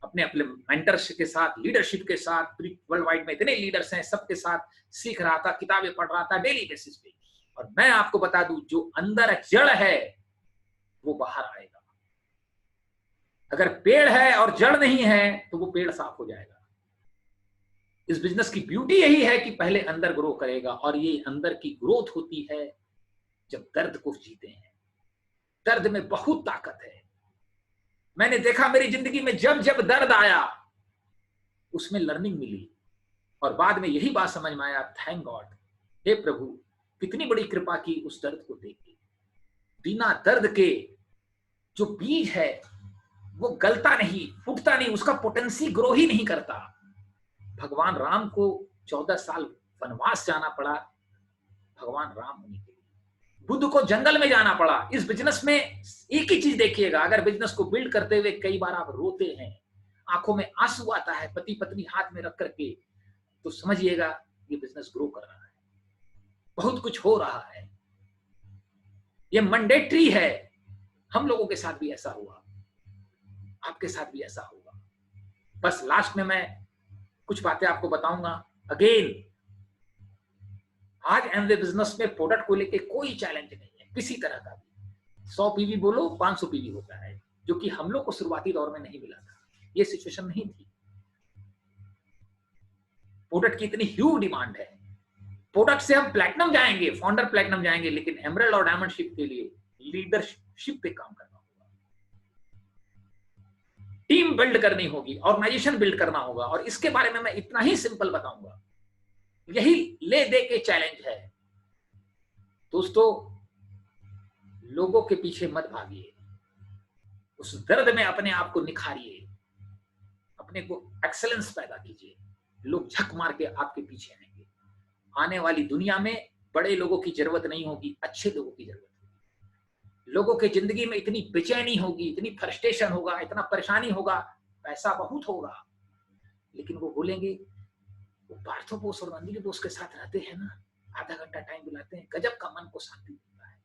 अपने अपने मेंटरशिप के साथ, लीडरशिप के साथ, वर्ल्ड वाइड में इतने लीडर्स हैं, सबके साथ सीख रहा था, किताबें पढ़ रहा था डेली बेसिस पे। और मैं आपको बता दूं, जो अंदर जड़ है वो बाहर आएगा। अगर पेड़ है और जड़ नहीं है तो वो पेड़ साफ हो जाएगा। इस बिजनेस की ब्यूटी यही है कि पहले अंदर ग्रो करेगा, और ये अंदर की ग्रोथ होती है जब दर्द को जीते हैं। दर्द में बहुत ताकत है। मैंने देखा मेरी जिंदगी में जब जब दर्द आया उसमें लर्निंग मिली, और बाद में यही बात समझ में आया, थैंक गॉड, हे प्रभु कितनी बड़ी कृपा की उस दर्द को देख के। बिना दर्द के जो बीज है वो गलता नहीं, फूटता नहीं, उसका पोटेंशियल ग्रो ही नहीं करता। भगवान राम को 14 साल वनवास जाना पड़ा भगवान राम होने के लिए। बुद्ध को जंगल में जाना पड़ा। इस बिजनेस में एक ही चीज देखिएगा, अगर बिजनेस को बिल्ड करते हुए कई बार आप रोते हैं, आंखों में आंसू आता है, पति पत्नी हाथ में रख करके, तो समझिएगा ये बिजनेस ग्रो कर रहा है, बहुत कुछ हो रहा है, ये मैंडेटरी है। हम लोगों के साथ भी ऐसा हुआ, आपके साथ भी ऐसा होगा। बस लास्ट में मैं कुछ बातें आपको बताऊंगा। अगेन, आज एमवे बिजनेस में प्रोडक्ट को लेके कोई चैलेंज नहीं है किसी तरह का भी। 100 पीवी बोलो, 500 पीवी होता है, जो कि हम लोग को शुरुआती दौर में नहीं मिला था। ये सिचुएशन नहीं थी। प्रोडक्ट की इतनी ह्यूज डिमांड है। प्रोडक्ट से हम प्लैटिनम जाएंगे, फाउंडर प्लैटिनम जाएंगे, लेकिन एमराल्ड और डायमंडशिप के लिए लीडरशिप पे काम करना होगा, टीम बिल्ड करनी होगी, ऑर्गेनाइजेशन बिल्ड करना होगा। और इसके बारे में मैं इतना ही सिंपल बताऊंगा, यही ले दे के चैलेंज है। दोस्तों, लोगों के पीछे मत भागिए, उस दर्द में अपने आप को निखारिए, अपने को एक्सेलेंस पैदा कीजिए। लोग झक मार के आपके पीछे आएंगे। आने वाली दुनिया में बड़े लोगों की जरूरत नहीं होगी, अच्छे लोगों की जरूरत होगी। लोगों के जिंदगी में इतनी बेचैनी होगी, इतनी फ्रस्ट्रेशन होगा, इतना परेशानी होगा, पैसा बहुत होगा, लेकिन वो बोलेंगे, वो पार्थो बोस और नंदिनी बोस के साथ रहते हैं ना, आधा घंटा टाइम बुलाते हैं, गजब का मन को शांति मिलता है।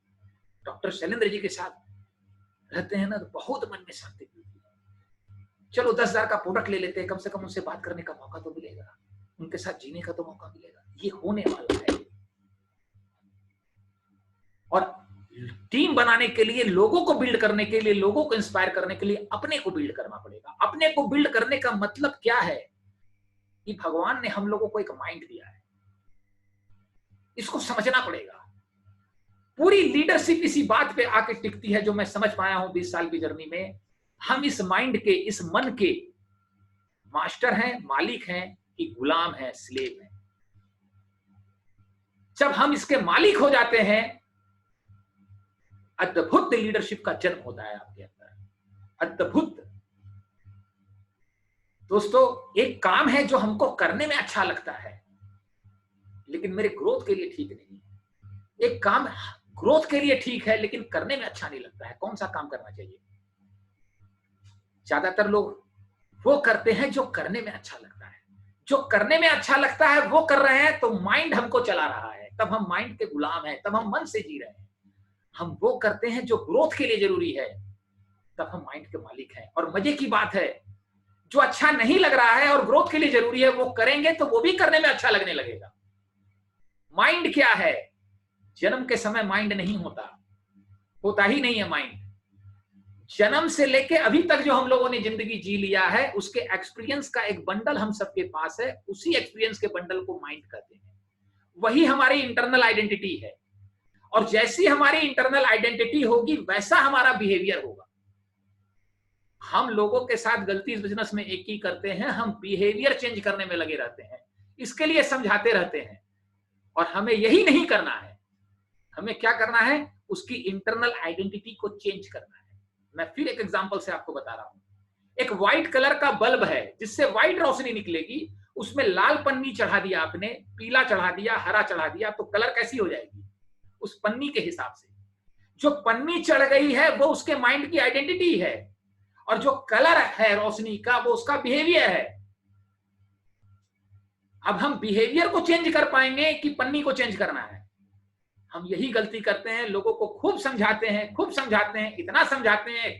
डॉक्टर शैलेंद्र जी के साथ रहते हैं ना, तो बहुत मन में शांति मिलती है। चलो 10,000 का प्रोडक्ट ले लेते हैं, कम से कम उनसे बात करने का मौका तो मिलेगा, उनके साथ जीने का तो मौका मिलेगा। ये होने वाला है। और टीम बनाने के लिए, लोगों को बिल्ड करने के लिए, लोगों को इंस्पायर करने के लिए अपने को बिल्ड करना पड़ेगा। अपने को बिल्ड करने का मतलब क्या है कि भगवान ने हम लोगों को एक माइंड दिया है, इसको समझना पड़ेगा। पूरी लीडरशिप इसी बात पे आके टिकती है, जो मैं समझ पाया हूं 20 साल की जर्नी में। हम इस माइंड के, इस मन के मास्टर हैं, मालिक हैं कि गुलाम हैं, स्लेव हैं। जब हम इसके मालिक हो जाते हैं, अद्भुत लीडरशिप का जन्म होता है आपके अंदर, अद्भुत। दोस्तों, एक काम है जो हमको करने में अच्छा लगता है, लेकिन मेरे ग्रोथ के लिए ठीक नहीं है। एक काम ग्रोथ के लिए ठीक है, लेकिन करने में अच्छा नहीं लगता है। कौन सा काम करना चाहिए? ज्यादातर लोग वो करते हैं जो करने में अच्छा लगता है। जो करने में अच्छा लगता है वो कर रहे हैं, तो माइंड हमको चला रहा है, तब हम माइंड के गुलाम हैं, तब हम मन से जी रहे हैं। हम वो करते हैं जो ग्रोथ के लिए जरूरी है, तब हम माइंड के मालिक हैं। और मजे की बात है, जो अच्छा नहीं लग रहा है और ग्रोथ के लिए जरूरी है, वो करेंगे तो वो भी करने में अच्छा लगने लगेगा। माइंड क्या है? जन्म के समय माइंड नहीं होता ही नहीं है माइंड। जन्म से लेके अभी तक जो हम लोगों ने जिंदगी जी लिया है, उसके एक्सपीरियंस का एक बंडल हम सबके पास है। उसी एक्सपीरियंस के बंडल को माइंड कहते हैं। वही हमारी इंटरनल आइडेंटिटी है। और जैसी हमारी इंटरनल आइडेंटिटी होगी, वैसा हमारा बिहेवियर होगा। हम लोगों के साथ गलती इस बिजनेस में एक ही करते हैं, हम बिहेवियर चेंज करने में लगे रहते हैं, इसके लिए समझाते रहते हैं। और हमें यही नहीं करना है। हमें क्या करना है? उसकी इंटरनल आइडेंटिटी को चेंज करना है। मैं फिर एक एग्जांपल से आपको बता रहा हूं। एक व्हाइट कलर का बल्ब है जिससे व्हाइट रोशनी निकलेगी, उसमें लाल पन्नी चढ़ा दिया आपने, पीला चढ़ा दिया, हरा चढ़ा दिया, तो कलर कैसी हो जाएगी? उस पन्नी के हिसाब से। जो पन्नी चढ़ गई है वो उसके माइंड की आइडेंटिटी है, और जो कलर है रोशनी का वो उसका बिहेवियर है। अब हम बिहेवियर को चेंज कर पाएंगे कि पन्नी को चेंज करना है? हम यही गलती करते हैं, लोगों को खूब समझाते हैं, खूब समझाते हैं, इतना समझाते हैं,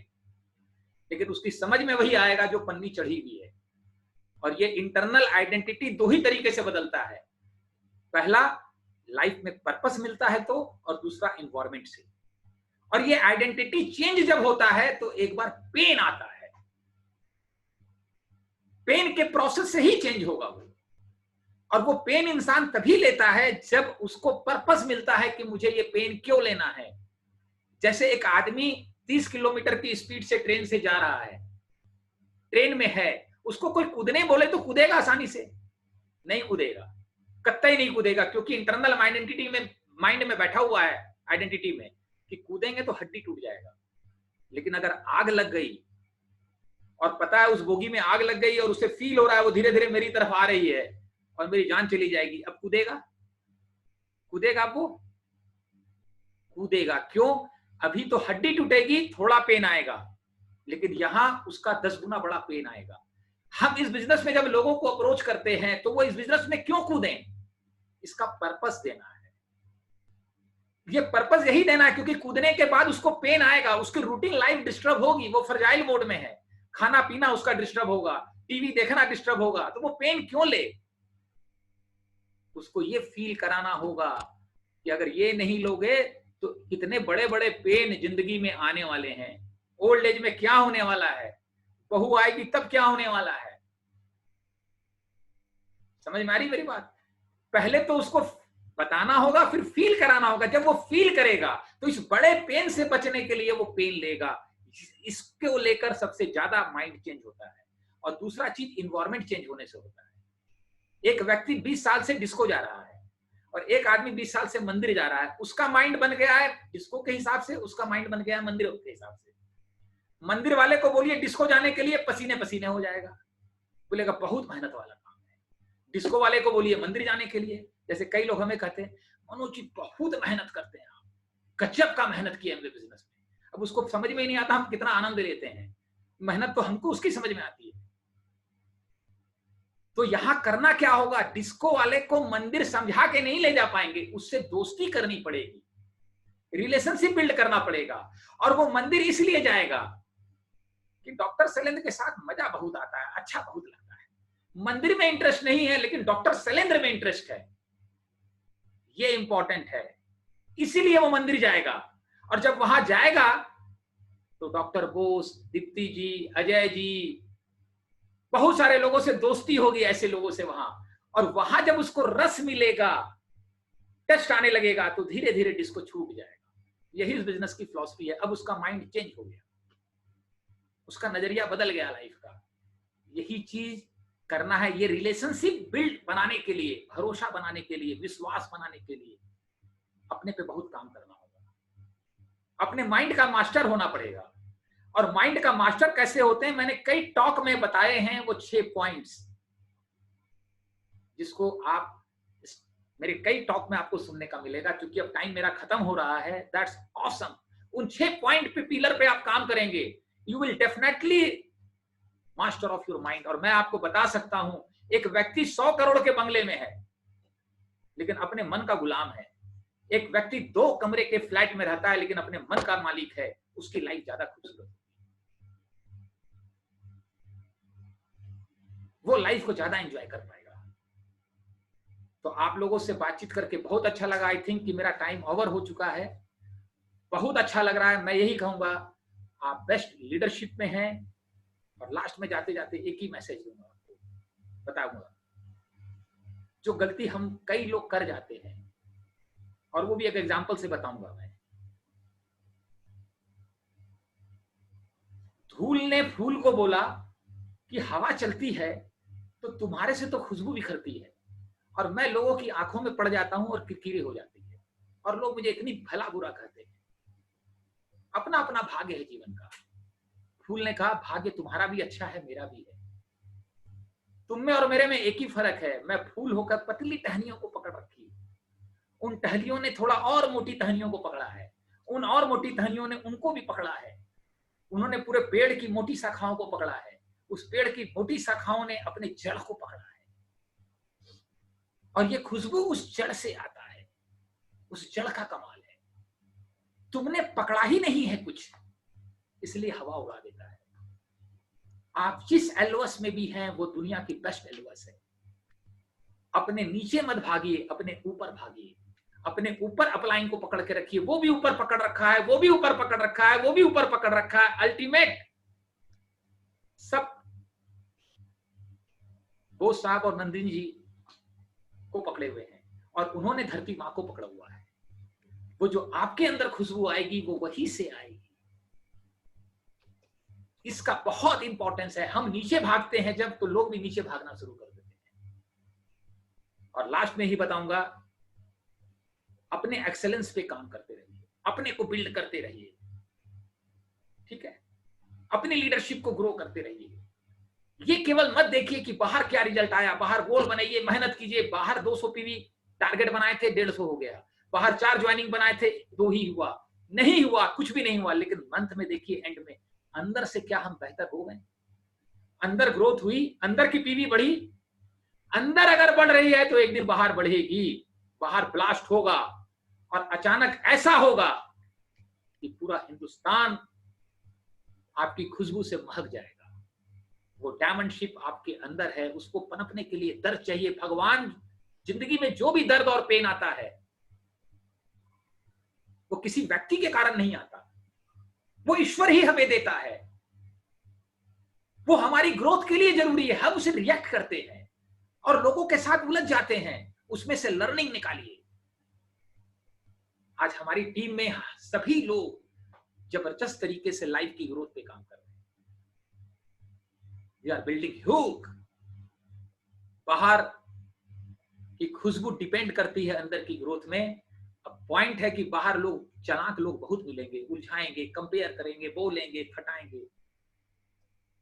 लेकिन उसकी समझ में वही आएगा जो पन्नी चढ़ी हुई है। और ये इंटरनल आइडेंटिटी दो ही तरीके से बदलता है। पहला, लाइफ में पर्पस मिलता है तो, और दूसरा एनवायरमेंट से। और ये आइडेंटिटी चेंज जब होता है तो एक बार पेन आता है। पेन के प्रोसेस से ही चेंज होगा वो। और वो पेन इंसान तभी लेता है जब उसको पर्पस मिलता है कि मुझे ये पेन क्यों लेना है। जैसे एक आदमी 30 किलोमीटर की स्पीड से ट्रेन से जा रहा है, ट्रेन में है, उसको कोई कूदने बोले तो कूदेगा आसानी से? नहीं कूदेगा, कतई नहीं कूदेगा, क्योंकि इंटरनल आइडेंटिटी में, माइंड में बैठा हुआ है आइडेंटिटी में कि कूदेंगे तो हड्डी टूट जाएगा। लेकिन अगर आग लग गई और पता है उस बोगी में आग लग गई और उसे फील हो रहा है वो धीरे धीरे मेरी तरफ आ रही है और मेरी जान चली जाएगी, अब कूदेगा? कूदेगा? वो कूदेगा। क्यों? अभी तो हड्डी टूटेगी, थोड़ा पेन आएगा, लेकिन यहां उसका 10 गुना बड़ा पेन आएगा। हम इस बिजनेस में जब लोगों को अप्रोच करते हैं तो वो इस बिजनेस में क्यों कूदें? इसका पर्पस देना है। ये पर्पस यही देना है क्योंकि कूदने के बाद उसको पेन आएगा, उसकी रूटीन लाइफ डिस्टर्ब होगी, वो फ्रजाइल मोड में है, खाना पीना उसका डिस्टर्ब होगा, टीवी देखना डिस्टर्ब होगा, तो वो पेन क्यों ले? उसको ये फील कराना होगा कि अगर ये नहीं लोगे तो कितने बड़े बड़े पेन जिंदगी में आने वाले हैं। ओल्ड एज में क्या होने वाला है, बहू आएगी तब क्या होने वाला है। समझ में आ रही मेरी बात? पहले तो उसको बताना होगा, फिर फील कराना होगा। जब वो फील करेगा तो इस बड़े पेन से बचने के लिए वो पेन लेगा। इसको लेकर सबसे ज्यादा माइंड चेंज होता है। और दूसरा चीज इन्वायरमेंट चेंज होने से होता है। एक व्यक्ति 20 साल से डिस्को जा रहा है और एक आदमी 20 साल से मंदिर जा रहा है, उसका माइंड बन गया है डिस्को के हिसाब से, उसका माइंड बन गया है मंदिर के हिसाब से। मंदिर वाले को बोलिए डिस्को जाने के लिए, पसीने पसीने हो जाएगा, बोलेगा बहुत मेहनत वाला काम है। डिस्को वाले को बोलिए मंदिर जाने के लिए, जैसे कई लोग हमें कहते हैं मनोज जी बहुत मेहनत करते हैं आप, गजब का मेहनत किया है बिजनेस में। अब उसको समझ में ही नहीं आता हम कितना आनंद लेते हैं। मेहनत तो हमको उसकी समझ में आती है। तो यहां करना क्या होगा? डिस्को वाले को मंदिर समझा के नहीं ले जा पाएंगे, उससे दोस्ती करनी पड़ेगी, रिलेशनशिप बिल्ड करना पड़ेगा। और वो मंदिर इसलिए जाएगा कि डॉक्टर शैलेंद्र के साथ मजा बहुत आता है, अच्छा बहुत लगता है। मंदिर में इंटरेस्ट नहीं है लेकिन डॉक्टर शैलेंद्र में इंटरेस्ट है, ये इंपॉर्टेंट है, इसीलिए वो मंदिर जाएगा। और जब वहां जाएगा तो डॉक्टर बोस, दीप्ति जी, अजय जी, बहुत सारे लोगों से दोस्ती होगी, ऐसे लोगों से वहां। और वहां जब उसको रस मिलेगा, टेस्ट आने लगेगा, तो धीरे धीरे डिस्को छूट जाएगा। यही इस बिजनेस की फिलॉसफी है। अब उसका माइंड चेंज हो गया, उसका नजरिया बदल गया लाइफ का। यही चीज करना है। ये रिलेशनशिप बिल्ड बनाने के लिए, भरोसा बनाने के लिए, विश्वास बनाने के लिए अपने पे बहुत काम करना होगा। अपने माइंड का मास्टर होना पड़ेगा। और माइंड का मास्टर कैसे होते हैं, मैंने कई टॉक में बताए हैं, वो 6 पॉइंट्स, जिसको आप मेरे कई टॉक में आपको सुनने का मिलेगा। क्योंकि अब टाइम मेरा खत्म हो रहा है। That's awesome. उन 6 पॉइंट पे, पिलर पे आप काम करेंगे, you will definitely master of your mind. और मैं आपको बता सकता हूं, एक व्यक्ति 100 करोड़ के बंगले में है लेकिन अपने मन का गुलाम है। एक व्यक्ति 2 कमरे के फ्लैट में रहता है लेकिन अपने मन का मालिक है, उसकी लाइफ ज्यादा खूबसूरत, वो लाइफ को ज्यादा एंजॉय कर पाएगा। तो आप लोगों से बातचीत करके बहुत अच्छा लगा। आई थिंक कि मेरा टाइम ओवर हो चुका है। बहुत अच्छा लग रहा है। मैं यही कहूंगा, आप बेस्ट लीडरशिप में हैं। और लास्ट में जाते जाते एक ही मैसेज दूंगा आपको, बताऊंगा जो गलती हम कई लोग कर जाते हैं, और वो भी एक एग्जांपल से बताऊंगा मैं। धूल ने फूल को बोला कि हवा चलती है तो तुम्हारे से तो खुशबू बिखरती है, और मैं लोगों की आंखों में पड़ जाता हूं और किरकिरी हो जाती है, और लोग मुझे इतनी भला बुरा कहते हैं। अपना अपना भाग्य है जीवन का। फूल ने कहा भाग्य तुम्हारा भी अच्छा है, मेरा भी है। तुम में और मेरे में एक ही फर्क है, मैं फूल होकर पतली टहनियों को पकड़ रखी, उन टहनियों ने थोड़ा और मोटी टहनियों को पकड़ा है, उन और मोटी टहनियों ने उनको भी पकड़ा है, उन्होंने पूरे पेड़ की मोटी शाखाओं को पकड़ा है, उस पेड़ की मोटी शाखाओं ने अपने जड़ को पकड़ा है, और ये खुशबू उस जड़ से आता है, उस जड़ का कमाल है। तुमने पकड़ा ही नहीं है कुछ, इसलिए हवा उड़ा देता है। आप जिस एलओएस में भी हैं वो दुनिया की बेस्ट एलओएस है। अपने नीचे मत भागिए, अपने ऊपर भागिए, अपने ऊपर अपलाइन को पकड़ के रखिए। वो भी ऊपर पकड़ रखा है, वो भी ऊपर पकड़ रखा है, वो भी ऊपर पकड़ रखा है। अल्टीमेट सब बोस साहब और नंदिनी जी को पकड़े हुए हैं, और उन्होंने धरती मां को पकड़ा हुआ है। वो जो आपके अंदर खुशबू आएगी वो वहीं से आएगी। इसका बहुत इंपॉर्टेंस है। हम नीचे भागते हैं जब, तो लोग भी नीचे भागना शुरू कर देते हैं। और लास्ट में ही बताऊंगा, अपने एक्सेलेंस पे काम करते रहिए, अपने को बिल्ड करते रहिए, ठीक है? अपनी लीडरशिप को ग्रो करते रहिए। ये केवल मत देखिए कि बाहर क्या रिजल्ट आया, बाहर गोल बनाइए, मेहनत कीजिए। बाहर 200 पीवी टारगेट बनाए थे, 150 हो गया। बाहर 4 ज्वाइनिंग बनाए थे, 2 ही हुआ, नहीं हुआ, कुछ भी नहीं हुआ। लेकिन मंथ में देखिए, एंड में अंदर से क्या हम बेहतर हो गए? अंदर ग्रोथ हुई, अंदर की पीवी बढ़ी। अंदर अगर बढ़ रही है तो एक दिन बाहर बढ़ेगी, बाहर ब्लास्ट होगा, और अचानक ऐसा होगा कि पूरा हिंदुस्तान आपकी खुशबू से महक जाएगा। वो डायमंडशिप आपके अंदर है, उसको पनपने के लिए दर्द चाहिए। भगवान जिंदगी में जो भी दर्द और पेन आता है वो किसी व्यक्ति के कारण नहीं आता, वो ईश्वर ही हमें देता है। वो हमारी ग्रोथ के लिए जरूरी है। हम उसे रिएक्ट करते हैं और लोगों के साथ उलझ जाते हैं। उसमें से लर्निंग निकालिए। आज हमारी टीम में सभी लोग जबरदस्त तरीके से लाइफ की ग्रोथ पे काम कर रहे हैं। We are building huge. बाहर की खुशबू डिपेंड करती है अंदर की ग्रोथ में। अब पॉइंट है कि बाहर लोग, चालाक लोग बहुत मिलेंगे, उलझाएंगे, कंपेयर करेंगे, बोलेंगे, खटाएंगे।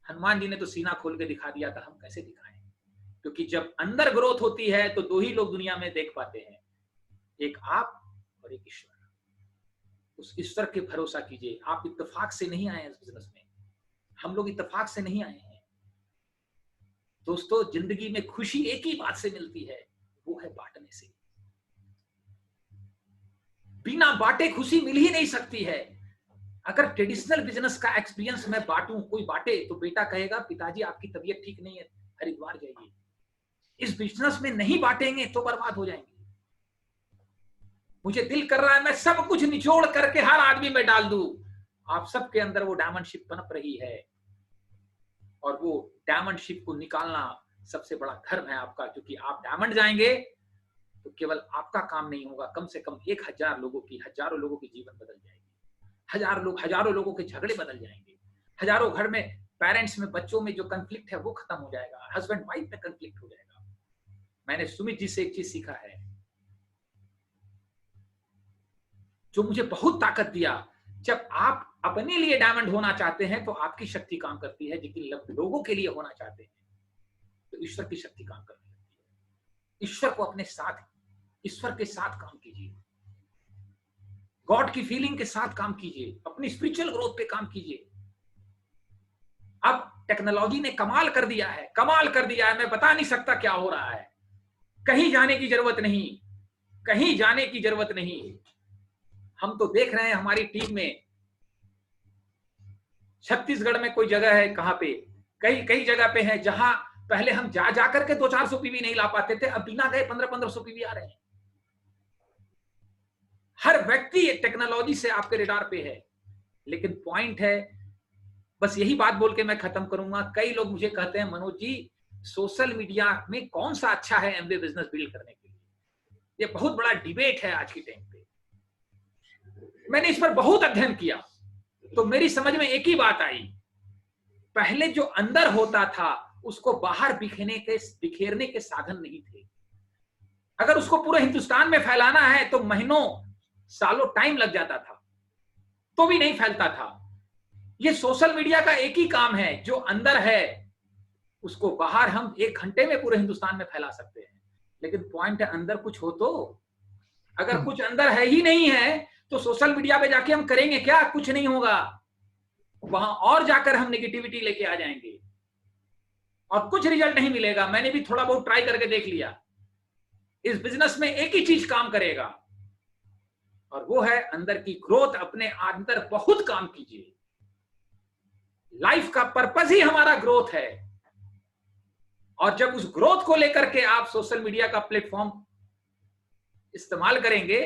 हनुमान जी ने तो सीना खोल के दिखा दिया था, हम कैसे दिखाएं? क्योंकि जब अंदर ग्रोथ होती है तो 2 ही लोग दुनिया में देख पाते हैं, एक आप और एक ईश्वर। उस ईश्वर के भरोसा कीजिए। आप इत्तेफाक से नहीं आए इस बिजनेस में, हम लोग इत्तेफाक से नहीं आए हैं दोस्तों। जिंदगी में खुशी एक ही बात से मिलती है, वो है बांटने से। बिना बांटे खुशी मिल ही नहीं सकती है। अगर ट्रेडिशनल बिजनेस का एक्सपीरियंस मैं बांटूं, कोई बांटे तो बेटा कहेगा पिताजी आपकी तबीयत ठीक नहीं है, हरिद्वार जाइए। इस बिजनेस में नहीं बांटेंगे तो बर्बाद हो जाएंगे। मुझे दिल कर रहा है मैं सब कुछ निचोड़ करके हर आदमी में डाल दूं। आप सबके अंदर वो डायमंडशिप पनप रही है, और वो डायमंडशिप को निकालना सबसे बड़ा धर्म है आपका। क्योंकि आप डायमंड जाएंगे तो केवल आपका काम नहीं होगा, कम से कम 1000 लोगों की, हजारों लोगों की जीवन बदल जाएगी। हजारों लोगों के झगड़े बदल जाएंगे। हजारों घर में पेरेंट्स में, बच्चों में जो कंफ्लिक्ट है वो खत्म हो जाएगा। हस्बैंड वाइफ में कंफ्लिक्ट हो जाएगा। मैंने सुमित जी से एक चीज सीखा है जो मुझे बहुत ताकत दिया। जब आप अपने लिए डायमंड होना चाहते हैं तो आपकी शक्ति काम करती है, लेकिन लोगों के लिए होना चाहते हैं तो ईश्वर की शक्ति काम करने लगती है। ईश्वर को अपने साथ, ईश्वर के साथ काम कीजिए, गॉड की फीलिंग के साथ काम कीजिए, अपनी स्पिरिचुअल ग्रोथ पे काम कीजिए। अब टेक्नोलॉजी ने कमाल कर दिया है, कमाल कर दिया है। मैं बता नहीं सकता क्या हो रहा है। कहीं जाने की जरूरत नहीं, कहीं जाने की जरूरत नहीं। हम तो देख रहे हैं हमारी टीम में, छत्तीसगढ़ में कोई जगह है, कहां पे, कई जगह पे है जहां पहले हम जा करके 200-400 पीवी नहीं ला पाते थे, अब बिना गए 1500-1500 पीवी आ रहे हैं। हर व्यक्ति टेक्नोलॉजी से आपके रेडार पे है। लेकिन पॉइंट है बस यही बात बोल के मैं खत्म करूंगा। कई लोग मुझे कहते हैं मनोज जी सोशल मीडिया में कौन सा अच्छा है एमवे बिजनेस बिल्ड करने के लिए। ये बहुत बड़ा डिबेट है आज की टाइम पे। मैंने इस पर बहुत अध्ययन किया तो मेरी समझ में एक ही बात आई, पहले जो अंदर होता था उसको बाहर बिखेरने के साधन नहीं थे। अगर उसको पूरे हिंदुस्तान में फैलाना है तो महीनों सालों टाइम लग जाता था, तो भी नहीं फैलता था। ये सोशल मीडिया का एक ही काम है, जो अंदर है उसको बाहर हम 1 घंटे में पूरे हिंदुस्तान में फैला सकते हैं। लेकिन पॉइंट है अंदर कुछ हो तो। अगर कुछ अंदर है ही नहीं है तो सोशल मीडिया पे जाके हम करेंगे क्या? कुछ नहीं होगा। वहां और जाकर हम नेगेटिविटी लेके आ जाएंगे और कुछ रिजल्ट नहीं मिलेगा। मैंने भी थोड़ा बहुत ट्राई करके देख लिया। इस बिजनेस में एक ही चीज काम करेगा और वो है अंदर की ग्रोथ। अपने अंदर बहुत काम कीजिए। लाइफ का पर्पस ही हमारा ग्रोथ है और जब उस ग्रोथ को लेकर के आप सोशल मीडिया का प्लेटफॉर्म इस्तेमाल करेंगे,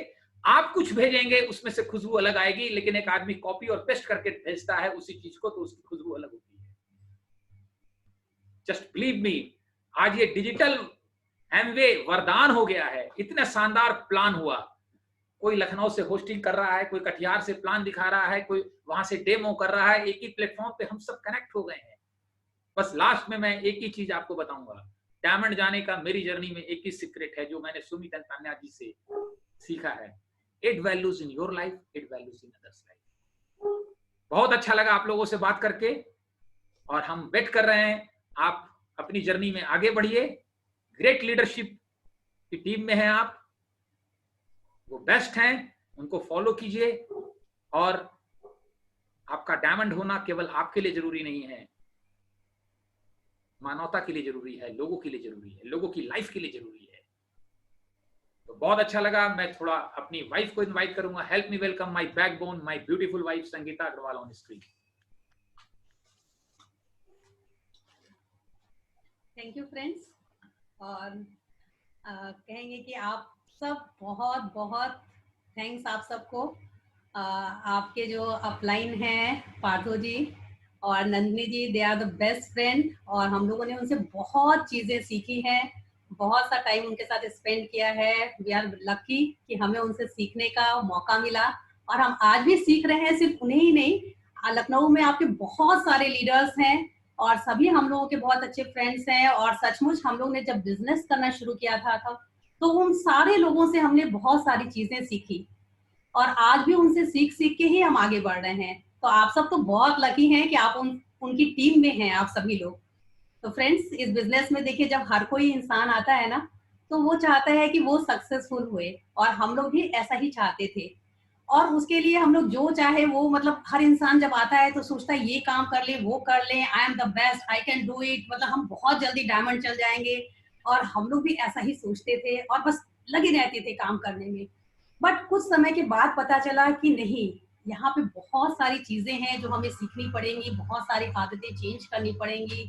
आप कुछ भेजेंगे उसमें से खुशबू अलग आएगी, लेकिन एक आदमी कॉपी और पेस्ट करके भेजता है उसी चीज को तो उसकी खुशबू अलग होती है। जस्ट बिलीव मी, आज ये डिजिटल एमवे वरदान हो गया है। इतना शानदार प्लान हुआ, कोई लखनऊ से होस्टिंग कर रहा है, कोई कटिहार से प्लान दिखा रहा है, कोई वहां से डेमो कर रहा है। एक ही प्लेटफॉर्म पे हम सब कनेक्ट हो गए हैं। बस लास्ट में मैं एक ही चीज आपको बताऊंगा, डायमंड जाने का मेरी जर्नी में एक ही सीक्रेट है जो मैंने सुमित तान्या जी से सीखा है। It values in your life, it values in others life. बहुत अच्छा लगा आप लोगों से बात करके और हम वेट कर रहे हैं आप अपनी जर्नी में आगे बढ़िए। ग्रेट लीडरशिप की टीम में हैं आप, वो बेस्ट हैं, उनको फॉलो कीजिए। और आपका डायमंड होना केवल आपके लिए जरूरी नहीं है, मानवता के लिए जरूरी है, लोगों के लिए जरूरी है, लोगों की लाइफ के लिए जरूरी है। तो बहुत अच्छा लगा। मैं थोड़ा अपनी वाइफ को इनवाइट करूंगा। Help me welcome my backbone, my beautiful wife Sangeeta Agarwal on screen. Thank you friends. और कहेंगे कि आप सब बहुत बहुत थैंक्स आप सबको। आपके जो अपलाइन हैं पार्थो जी और Nandini ji, they are the best friend और हम लोगों ने उनसे बहुत चीज़ें सीखी हैं, बहुत सा टाइम उनके साथ स्पेंड किया है। वी आर लकी कि हमें उनसे सीखने का मौका मिला और हम आज भी सीख रहे हैं। सिर्फ उन्हें ही नहीं, लखनऊ में आपके बहुत सारे लीडर्स हैं और सभी हम लोगों के बहुत अच्छे फ्रेंड्स हैं। और सचमुच हम लोग ने जब बिजनेस करना शुरू किया था तो उन सारे लोगों से हमने बहुत सारी चीजें सीखी और आज भी उनसे सीख सीख के ही हम आगे बढ़ रहे हैं। तो आप सब तो बहुत लकी हैं कि आप उनकी टीम में हैं आप सभी लोग। तो फ्रेंड्स, इस बिजनेस में देखिए, जब हर कोई इंसान आता है ना तो वो चाहता है कि वो सक्सेसफुल हुए और हम लोग भी ऐसा ही चाहते थे। और उसके लिए हम लोग जो चाहे वो, मतलब हर इंसान जब आता है तो सोचता है ये काम कर ले, वो कर ले, I am the best, I can do it, मतलब हम बहुत जल्दी डायमंड चल जाएंगे। और हम लोग भी ऐसा ही सोचते थे और बस लगे रहते थे काम करने में। बट कुछ समय के बाद पता चला कि नहीं, यहाँ पे बहुत सारी चीजें हैं जो हमें सीखनी पड़ेंगी, बहुत सारी आदतें चेंज करनी पड़ेंगी।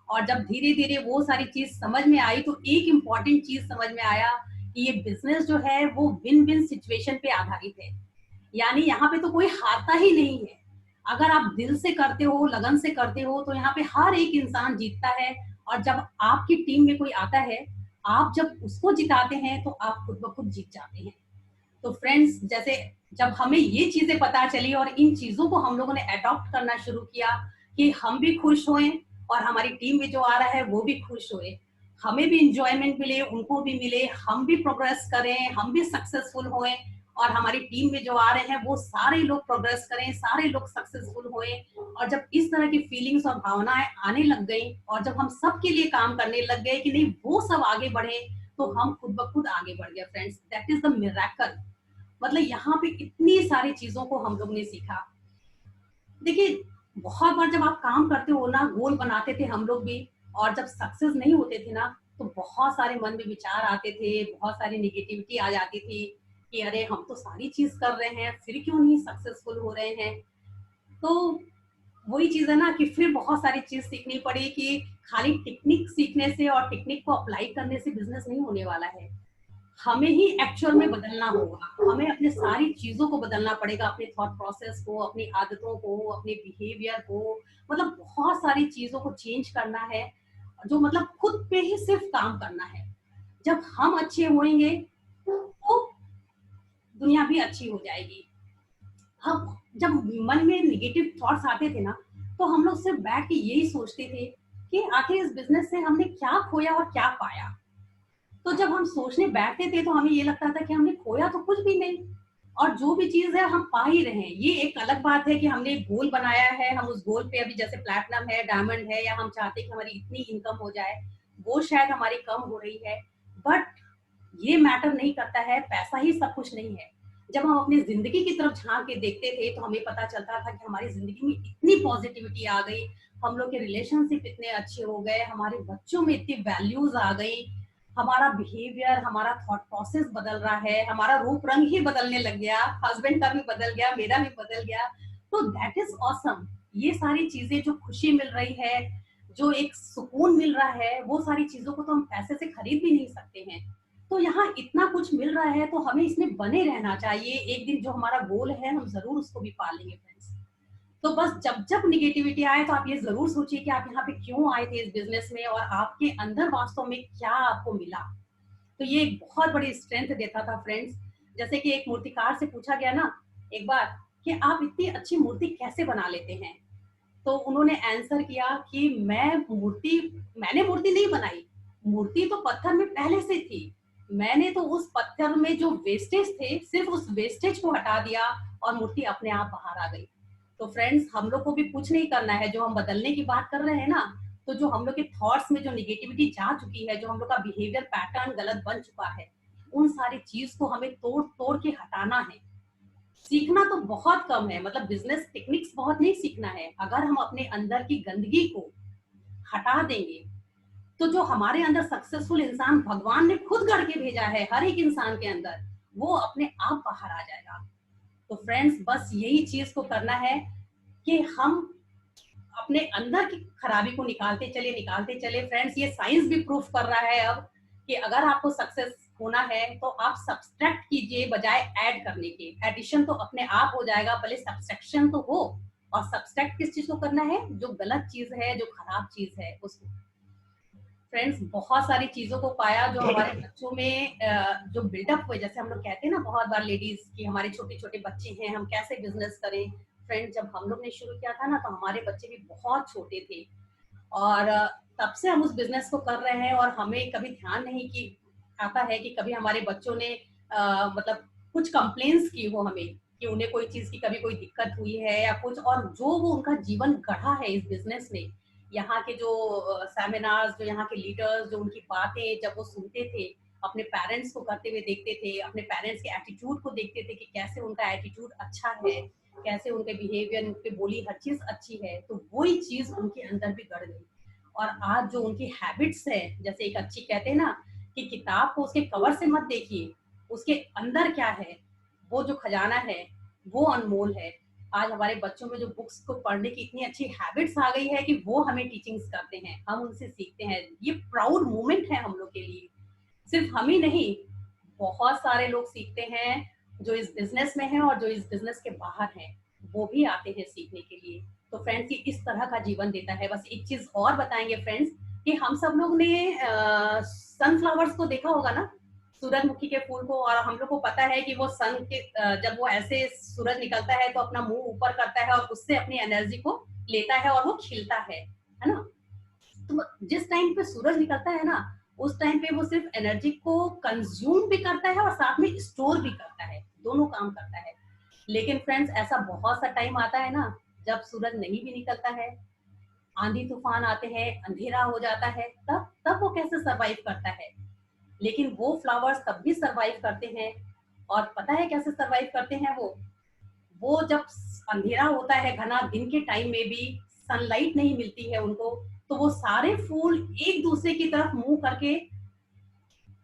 और जब धीरे धीरे वो सारी चीज समझ में आई तो एक इम्पॉर्टेंट चीज समझ में आया कि ये बिजनेस जो है वो विन विन सिचुएशन पे आधारित है। यानी यहाँ पे तो कोई हारता ही नहीं है। अगर आप दिल से करते हो, लगन से करते हो, तो यहाँ पे हर एक इंसान जीतता है। और जब आपकी टीम में कोई आता है, आप जब उसको जिताते हैं तो आप खुद ब खुद जीत जाते हैं। तो फ्रेंड्स, जैसे जब हमें ये चीजें पता चली और इन चीजों को हम लोगों ने अडॉप्ट करना शुरू किया कि हम भी खुश होएं और हमारी टीम में जो आ रहा है वो भी खुश होए, हमें भी इंजॉयमेंट मिले, उनको भी मिले, हम भी प्रोग्रेस करें, हम भी सक्सेसफुल होएं और हमारी टीम में जो आ रहे हैं वो सारे लोग प्रोग्रेस करें, सारे लोग सक्सेसफुल होए। और जब इस तरह की फीलिंग्स और भावनाएं आने लग गई और जब हम सबके लिए काम करने लग गए कि नहीं वो सब आगे बढ़े, तो हम खुद ब खुद आगे बढ़ गए। Friends, that is the miracle. मतलब यहाँ पे इतनी सारी चीजों को हम लोग ने सीखा। देखिए, बहुत बार जब आप काम करते हो ना, गोल बनाते थे हम लोग भी, और जब सक्सेस नहीं होते थे ना तो बहुत सारे मन में विचार आते थे, बहुत सारी नेगेटिविटी आ जाती थी कि अरे हम तो सारी चीज कर रहे हैं, फिर क्यों नहीं सक्सेसफुल हो रहे हैं। तो वही चीज है ना कि फिर बहुत सारी चीज सीखनी पड़ी कि खाली टेक्निक सीखने से और टेक्निक को अप्लाई करने से बिजनेस नहीं होने वाला है। हमें ही एक्चुअल में बदलना होगा। हमें अपने सारी चीजों को बदलना पड़ेगा, अपने थॉट प्रोसेस को, अपनी आदतों को, अपने बिहेवियर को, मतलब बहुत सारी चीजों को चेंज करना है, जो मतलब खुद पे ही सिर्फ काम करना है। जब हम अच्छे होंगे तो दुनिया भी अच्छी हो जाएगी। हम जब मन में निगेटिव थॉट्स आते थे ना, तो हम लोग सिर्फ बैठ के यही सोचते थे कि आखिर इस बिजनेस से हमने क्या खोया और क्या पाया। तो जब हम सोचने बैठते थे तो हमें ये लगता था कि हमने खोया तो कुछ भी नहीं, और जो भी चीज है हम पा ही रहे हैं। ये एक अलग बात है कि हमने एक गोल बनाया है, हम उस गोल पे अभी जैसे प्लैटिनम है, डायमंड है, या हम चाहते हैं कि हमारी इतनी इनकम हो जाए, वो शायद हमारी कम हो रही है, बट ये मैटर नहीं करता है, पैसा ही सब कुछ नहीं है। जब हम अपनी जिंदगी की तरफ झांक के देखते थे तो हमें पता चलता था कि हमारी जिंदगी में इतनी पॉजिटिविटी आ गई, हम लोग के रिलेशनशिप इतने अच्छे हो गए, हमारे बच्चों में इतनी वैल्यूज आ गई, हमारा बिहेवियर, हमारा थॉट प्रोसेस बदल रहा है, हमारा रूप रंग ही बदलने लग गया, हस्बैंड का भी बदल गया, मेरा भी बदल गया। तो दैट इज ऑसम। ये सारी चीजें, जो खुशी मिल रही है, जो एक सुकून मिल रहा है, वो सारी चीजों को तो हम पैसे से खरीद भी नहीं सकते हैं। तो यहाँ इतना कुछ मिल रहा है तो हमें इसमें बने रहना चाहिए। एक दिन जो हमारा गोल है हम जरूर उसको भी पा लेंगे फ्रेंड्स। तो बस जब जब निगेटिविटी आए तो आप ये जरूर सोचिए कि आप यहाँ पे क्यों आए थे इस बिजनेस में, और आपके अंदर वास्तव में क्या आपको मिला। तो ये एक बहुत बड़ी स्ट्रेंथ देता था फ्रेंड्स। जैसे कि एक मूर्तिकार से पूछा गया ना एक बार कि आप इतनी अच्छी मूर्ति कैसे बना लेते हैं, तो उन्होंने आंसर किया कि मैंने मूर्ति नहीं बनाई, मूर्ति तो पत्थर में पहले से थी, मैंने तो उस पत्थर में जो वेस्टेज थे सिर्फ उस वेस्टेज को हटा दिया और मूर्ति अपने आप बाहर आ गई। तो फ्रेंड्स, हम लोग को भी कुछ नहीं करना है। जो हम बदलने की बात कर रहे हैं ना, तो जो हम लोग के थॉट्स में जो निगेटिविटी जा चुकी है, जो हम लोग का बिहेवियर पैटर्न गलत बन चुका है, उन सारी चीज को हमें तोड़ तोड़ के हटाना है। सीखना तो बहुत कम है, मतलब बिजनेस टेक्निक्स बहुत नहीं सीखना है। अगर हम अपने अंदर की गंदगी को हटा देंगे तो जो हमारे अंदर सक्सेसफुल इंसान भगवान ने खुद गढ़ के भेजा है हर एक इंसान के अंदर, वो अपने आप बाहर आ जाएगा। तो फ्रेंड्स, बस यही चीज को करना है कि हम अपने अंदर की खराबी को निकालते चले फ्रेंड्स। ये साइंस भी प्रूफ कर रहा है अब कि अगर आपको सक्सेस होना है तो आप सब्सट्रैक्ट कीजिए बजाय ऐड करने के। एडिशन तो अपने आप हो जाएगा, भले सब्सट्रैक्शन तो हो। और सब्सट्रैक्ट किस चीज को करना है? जो गलत चीज है, जो खराब चीज है उसको। फ्रेंड्स, बहुत सारी चीजों को पाया जो हमारे बच्चों में जो बिल्डअप हुए। जैसे हम लोग कहते हैं ना बहुत बार लेडीज कि हमारे छोटे छोटे बच्चे हैं, हम कैसे बिजनेस करें। फ्रेंड्स, जब हम लोग ने शुरू किया था ना तो हमारे बच्चे भी बहुत छोटे थे, और तब से हम उस बिजनेस को कर रहे हैं। और हमें कभी ध्यान नहीं कि आता है कि कभी हमारे बच्चों ने मतलब कुछ कंप्लेंट्स की हो हमें कि उन्हें कोई चीज की कभी कोई दिक्कत हुई है या कुछ। और जो वो उनका जीवन गढ़ा है इस बिजनेस ने, यहाँ के जो सेमिनार्स, जो यहाँ के लीडर्स, जो उनकी बातें जब वो सुनते थे, अपने पेरेंट्स को करते हुए देखते थे, अपने पेरेंट्स के एटीट्यूड को देखते थे कि कैसे उनका एटीट्यूड अच्छा है, कैसे उनके बिहेवियर, उनके बोली, हर चीज अच्छी है, तो वही चीज उनके अंदर भी गढ़ गई। और आज जो उनकी हैबिट्स है, जैसे एक अच्छी कहते हैं ना कि किताब को उसके कवर से मत देखिए, उसके अंदर क्या है, वो जो खजाना है वो अनमोल है। आज हमारे बच्चों में जो बुक्स को पढ़ने की इतनी अच्छी हैबिट्स आ गई है कि वो हमें टीचिंग्स करते हैं, हम उनसे सीखते हैं। ये प्राउड मोमेंट है हम लोग के लिए। सिर्फ हम ही नहीं, बहुत सारे लोग सीखते हैं जो इस बिजनेस में हैं और जो इस बिजनेस के बाहर हैं, वो भी आते हैं सीखने के लिए। तो फ्रेंड्स, ये इस तरह का जीवन देता है। बस एक चीज और बताएंगे फ्रेंड्स कि हम सब लोग ने सनफ्लावर्स को देखा होगा ना, सूरजमुखी के फूल को। और हम लोग को पता है कि वो सन के जब वो ऐसे सूरज निकलता है तो अपना मुंह ऊपर करता है और उससे अपनी एनर्जी को लेता है और वो खिलता है ना। तो जिस टाइम पे सूरज निकलता है ना, उस टाइम पे वो सिर्फ एनर्जी को कंज्यूम भी करता है और साथ में स्टोर भी करता है, दोनों काम करता है। लेकिन फ्रेंड्स, ऐसा बहुत सा टाइम आता है ना जब सूरज नहीं भी निकलता है, आंधी तूफान आते हैं, अंधेरा हो जाता है, तब वो कैसे सरवाइव करता है? लेकिन वो फ्लावर्स तब भी सरवाइव करते हैं। और पता है कैसे सरवाइव करते हैं वो जब अंधेरा होता है, घना दिन के टाइम में भी सनलाइट नहीं मिलती है उनको, तो वो सारे फूल एक दूसरे की तरफ मुंह करके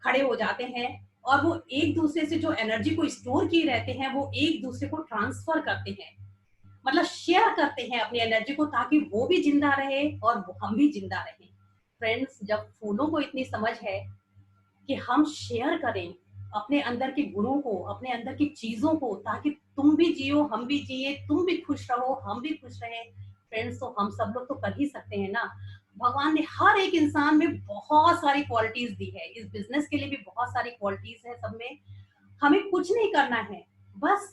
खड़े हो जाते हैं और वो एक दूसरे से जो एनर्जी को स्टोर किए रहते हैं वो एक दूसरे को ट्रांसफर करते हैं, मतलब शेयर करते हैं अपनी एनर्जी को, ताकि वो भी जिंदा रहे और हम भी जिंदा रहें। फ्रेंड्स, जब फूलों को इतनी समझ है कि हम शेयर करें अपने अंदर के गुणों को, अपने अंदर की चीजों को, ताकि तुम भी जियो, हम भी जिए, तुम भी खुश रहो, हम भी खुश रहे। फ्रेंड्स, तो हम सब लोग तो कर ही सकते हैं ना। भगवान ने हर एक इंसान में बहुत सारी क्वालिटीज दी है, इस बिजनेस के लिए भी बहुत सारी क्वालिटीज है सब में। हमें कुछ नहीं करना है, बस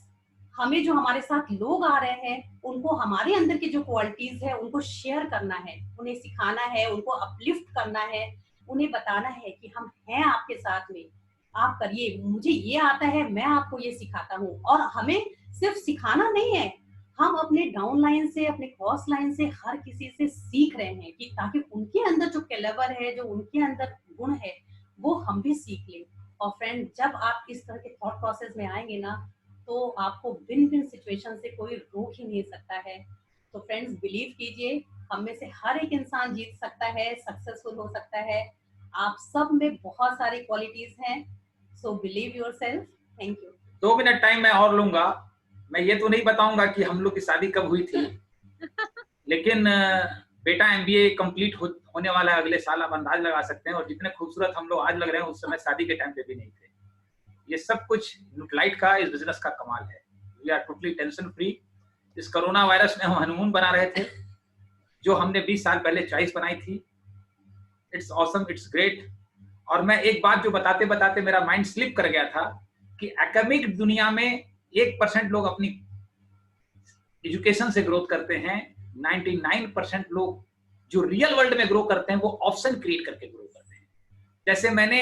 हमें जो हमारे साथ लोग आ रहे हैं उनको हमारे अंदर की जो क्वालिटीज है उनको शेयर करना है, उन्हें सिखाना है, उनको अपलिफ्ट करना है, उन्हें बताना है कि हम हैं आपके साथ में, आप करिए, मुझे ये आता है, मैं आपको ये सिखाता हूँ। और हमें सिर्फ सिखाना नहीं है, हम अपने डाउन लाइन से, अपने क्रॉस लाइन से हर किसी से सीख रहे हैं कि ताकि उनके अंदर जो कैलिबर है, जो उनके अंदर गुण है, वो हम भी सीख लें। और फ्रेंड, जब आप इस तरह के थॉट प्रोसेस में आएंगे ना, तो आपको भिन्न भिन्न सिचुएशन से कोई रोक ही नहीं सकता है। तो फ्रेंड्स, बिलीव कीजिए, हम में से हर एक इंसान जीत सकता है, सक्सेसफुल हो सकता है। आप सब में बहुत सारी क्वालिटीज हैं, so believe yourself. Thank you. 2 minute time मैं और लूंगा। मैं ये तो नहीं बताऊंगा कि हम लोग की शादी कब हुई थी, लेकिन बेटा MBA कंप्लीट होने वाला है अगले साल, आप अंदाज लगा सकते हैं। और जितने खूबसूरत हम लोग आज लग रहे हैं, उस समय शादी के टाइम पे भी नहीं थे। ये सब कुछ न्यूट्राइट का, इस बिजनेस का कमाल है। We are totally tension free. इस कोरोना वायरस में हम हनीमून बना रहे थे, जो हमने 20 साल पहले चॉइस बनाई थी। It's awesome, it's great. और मैं एक बात जो बताते बताते मेरा माइंड स्लिप कर गया था कि एकेडमिक दुनिया में 1% लोग अपनी एजुकेशन से ग्रोथ करते हैं, 99% लोग जो रियल वर्ल्ड में ग्रो करते हैं वो ऑप्शन क्रिएट करके ग्रो करते हैं। जैसे मैंने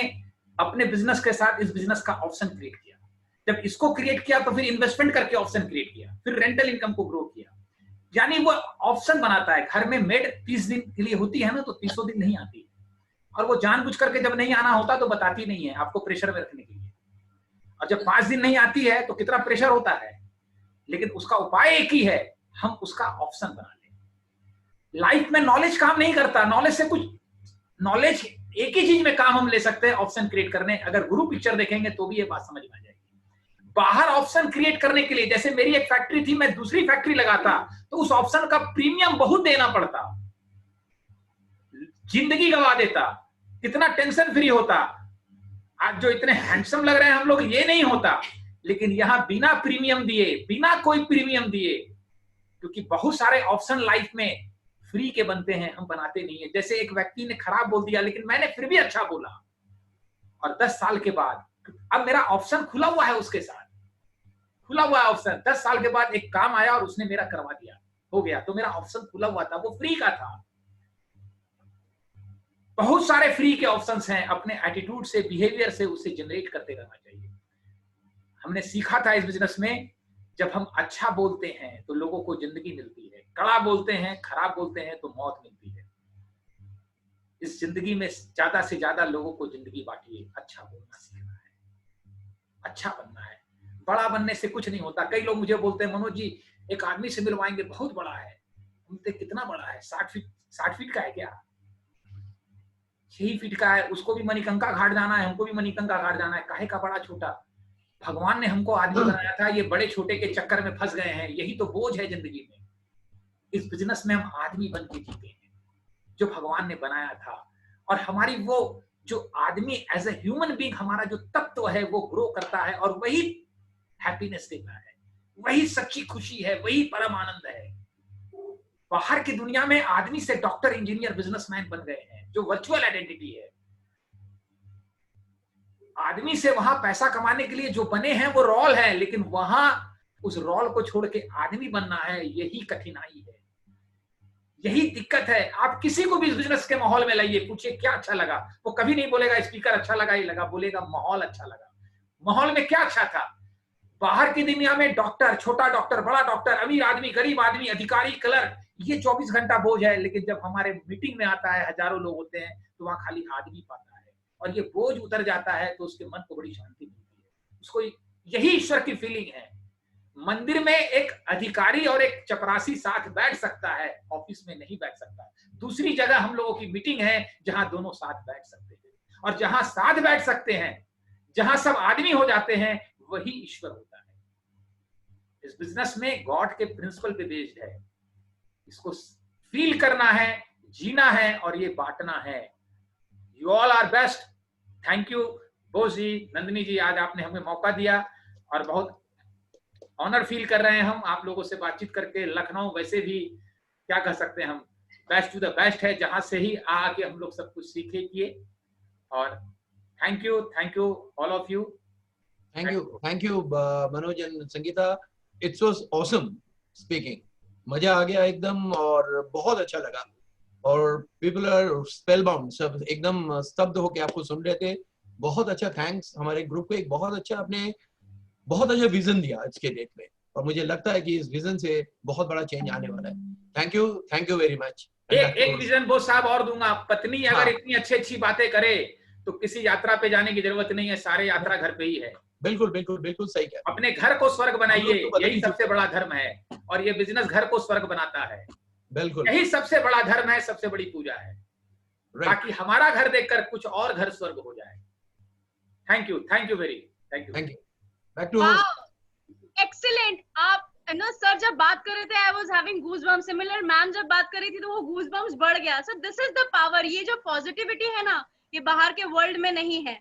अपने बिजनेस के साथ इस बिजनेस का ऑप्शन क्रिएट किया, जब इसको क्रिएट किया तो फिर इन्वेस्टमेंट करके ऑप्शन क्रिएट किया, फिर रेंटल इनकम को ग्रो किया। यानी वो ऑप्शन बनाता है। घर में मेड 30 दिन के लिए होती है ना, तो 300 दिन नहीं आती, और वो जानबूझ करके जब नहीं आना होता तो बताती नहीं है, आपको प्रेशर में रखने के लिए। और जब 5 दिन नहीं आती है तो कितना प्रेशर होता है, लेकिन उसका उपाय एक ही है, हम उसका ऑप्शन बना लें। लाइफ में नॉलेज काम नहीं करता, नॉलेज से कुछ, नॉलेज एक ही चीज में काम हम ले सकते हैं, ऑप्शन क्रिएट करने। अगर गुरु पिक्चर देखेंगे तो भी ये बात समझ में आ जाएगी। बाहर ऑप्शन क्रिएट करने के लिए, जैसे मेरी एक फैक्ट्री थी, मैं दूसरी फैक्ट्री लगाता तो उस ऑप्शन का प्रीमियम बहुत देना पड़ता, जिंदगी गवा देता, कितना टेंशन फ्री होता। आज जो इतने हैंडसम लग रहे हैं हम लोग, ये नहीं होता। लेकिन यहां बिना प्रीमियम दिए, बिना कोई प्रीमियम दिए, क्योंकि बहुत सारे ऑप्शन लाइफ में फ्री के बनते हैं, हम बनाते नहीं है। जैसे एक व्यक्ति ने खराब बोल दिया, लेकिन मैंने फिर भी अच्छा बोला, और 10 साल के बाद अब मेरा ऑप्शन खुला हुआ है, उसके साथ खुला हुआ है ऑप्शन। 10 साल के बाद एक काम आया और उसने मेरा करवा दिया, हो गया, तो मेरा ऑप्शन खुला हुआ था, वो फ्री का था। बहुत सारे फ्री के ऑप्शंस हैं, अपने एटीट्यूड से, बिहेवियर से उसे जनरेट करते रहना चाहिए। हमने सीखा था इस बिजनेस में, जब हम अच्छा बोलते हैं तो लोगों को जिंदगी मिलती है, कड़ा बोलते हैं, खराब बोलते हैं तो मौत मिलती है। इस जिंदगी में ज्यादा से ज्यादा लोगों को जिंदगी बांटिए, अच्छा बोलना सीखना है, अच्छा बनना है। बड़ा बनने से कुछ नहीं होता। कई लोग मुझे बोलते हैं, मनोज जी एक आदमी से मिलवाएंगे, बहुत बड़ा है। बोलते कितना बड़ा है? 60 फीट का है क्या? 6 फीट का है, उसको भी मणिकंका घाट जाना है, हमको भी मणिकंका घाट जाना है, काहे का बड़ा छोटा? भगवान ने हमको आदमी बनाया था, ये बड़े छोटे के चक्कर में फंस गए हैं, यही तो बोझ है जिंदगी में। इस बिजनेस में हम आदमी बन के जीते हैं, जो भगवान ने बनाया था। और हमारी वो जो आदमी एज ए ह्यूमन बीइंग, हमारा जो तत्व है वो ग्रो करता है, और वही हैप्पीनेस देता है, वही सच्ची खुशी है, वही परम आनंद है। बाहर की दुनिया में आदमी से डॉक्टर, इंजीनियर, बिजनेसमैन बन गए हैं, जो वर्चुअल आइडेंटिटी है। आदमी से वहां पैसा कमाने के लिए जो बने हैं वो रोल है, लेकिन वहां उस रोल को छोड़ के आदमी बनना है, यही कठिनाई है, यही दिक्कत है। आप किसी को भी इस बिजनेस के माहौल में लाइए, पूछिए क्या अच्छा लगा, वो कभी नहीं बोलेगा स्पीकर अच्छा लगा ही लगा, बोलेगा माहौल अच्छा लगा। माहौल में क्या अच्छा था? बाहर की दुनिया में डॉक्टर, छोटा डॉक्टर, बड़ा डॉक्टर, अमीर आदमी, गरीब आदमी, अधिकारी, क्लर्क, ये 24 घंटा बोझ है। लेकिन जब हमारे मीटिंग में आता है, हजारों लोग होते हैं, तो वहां खाली आदमी पाता है, और ये बोझ उतर जाता है, तो उसके मन को बड़ी शांति मिलती है। उसको यही ईश्वर की फीलिंग है। मंदिर में एक अधिकारी और एक चपरासी साथ बैठ सकता है, ऑफिस में नहीं बैठ सकता। दूसरी जगह हम लोगों की मीटिंग है जहां दोनों साथ बैठ सकते हैं, और जहां साथ बैठ सकते हैं, जहां सब आदमी हो जाते हैं, वही ईश्वर होता है। इस बिजनेस में गॉड के प्रिंसिपल पे बेस्ड है। इसको फील करना है, जीना है, और ये बांटना है। You all are best. Thank you. Bose ji, Nandini ji, आज आपने हमें मौका दिया और बहुत ऑनर फील कर रहे हैं हम आप लोगों से बातचीत करके। लखनऊ वैसे भी क्या कह सकते हैं हम, बेस्ट टू द बेस्ट है, जहां से ही आके हम लोग सब कुछ सीखे किए। और thank you all of you. Thank you Manoj and Sangeeta, it's was awesome speaking, मजा आ गया एकदम और बहुत अच्छा लगा और पीपल आर स्पेलबाउंड, सब एकदम स्तब्ध होके आपको सुन रहे थे। बहुत अच्छा थैंक्स, हमारे ग्रुप को एक बहुत अच्छा विजन दिया आज के डेट में और मुझे लगता है कि इस विजन से बहुत बड़ा चेंज आने वाला है। Thank you very much. एक विजन बोस साहब और दूंगा, पत्नी अगर इतनी अच्छी बातें करे तो किसी यात्रा पे जाने की जरूरत नहीं है, सारे यात्रा घर पे ही है। बिल्कुल सही कह, अपने घर को स्वर्ग बनाइए, यही सबसे बड़ा धर्म है और ये बिजनेस घर को स्वर्ग बनाता है। बिल्कुल यही सबसे बड़ा धर्म है, सबसे बड़ी पूजा है, ताकि हमारा घर देखकर कुछ और घर स्वर्ग हो जाए। Thank you back to excellent. आप सर जब बात कर रहे थे I was having goosebumps, similar ma'am जब बात कर रही थी तो वो गूज़बम्स बढ़ गया। So this is the power, ये जो पॉजिटिविटी है ना, ये बाहर के वर्ल्ड में नहीं है।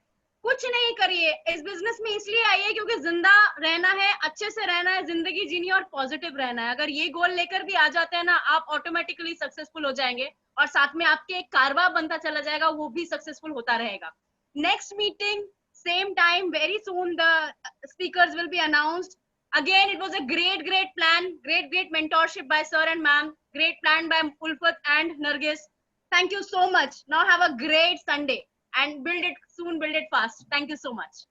कुछ नहीं करिए, इस बिजनेस में इसलिए आइए क्योंकि जिंदा रहना है, अच्छे से रहना है, जिंदगी जीनी है और पॉजिटिव रहना है। अगर ये गोल लेकर भी आ जाते हैं ना, आप ऑटोमेटिकली सक्सेसफुल हो जाएंगे और साथ में आपके एक कारवा बनता चला जाएगा, वो भी सक्सेसफुल होता रहेगा। Next meeting same time very soon, the speakers will be announced. Again, it was a great plan, great mentorship by sir and ma'am, great plan by Ulfat and Nargis. Thank you so much. Now have a great Sunday and build it soon, build it fast. Thank you so much.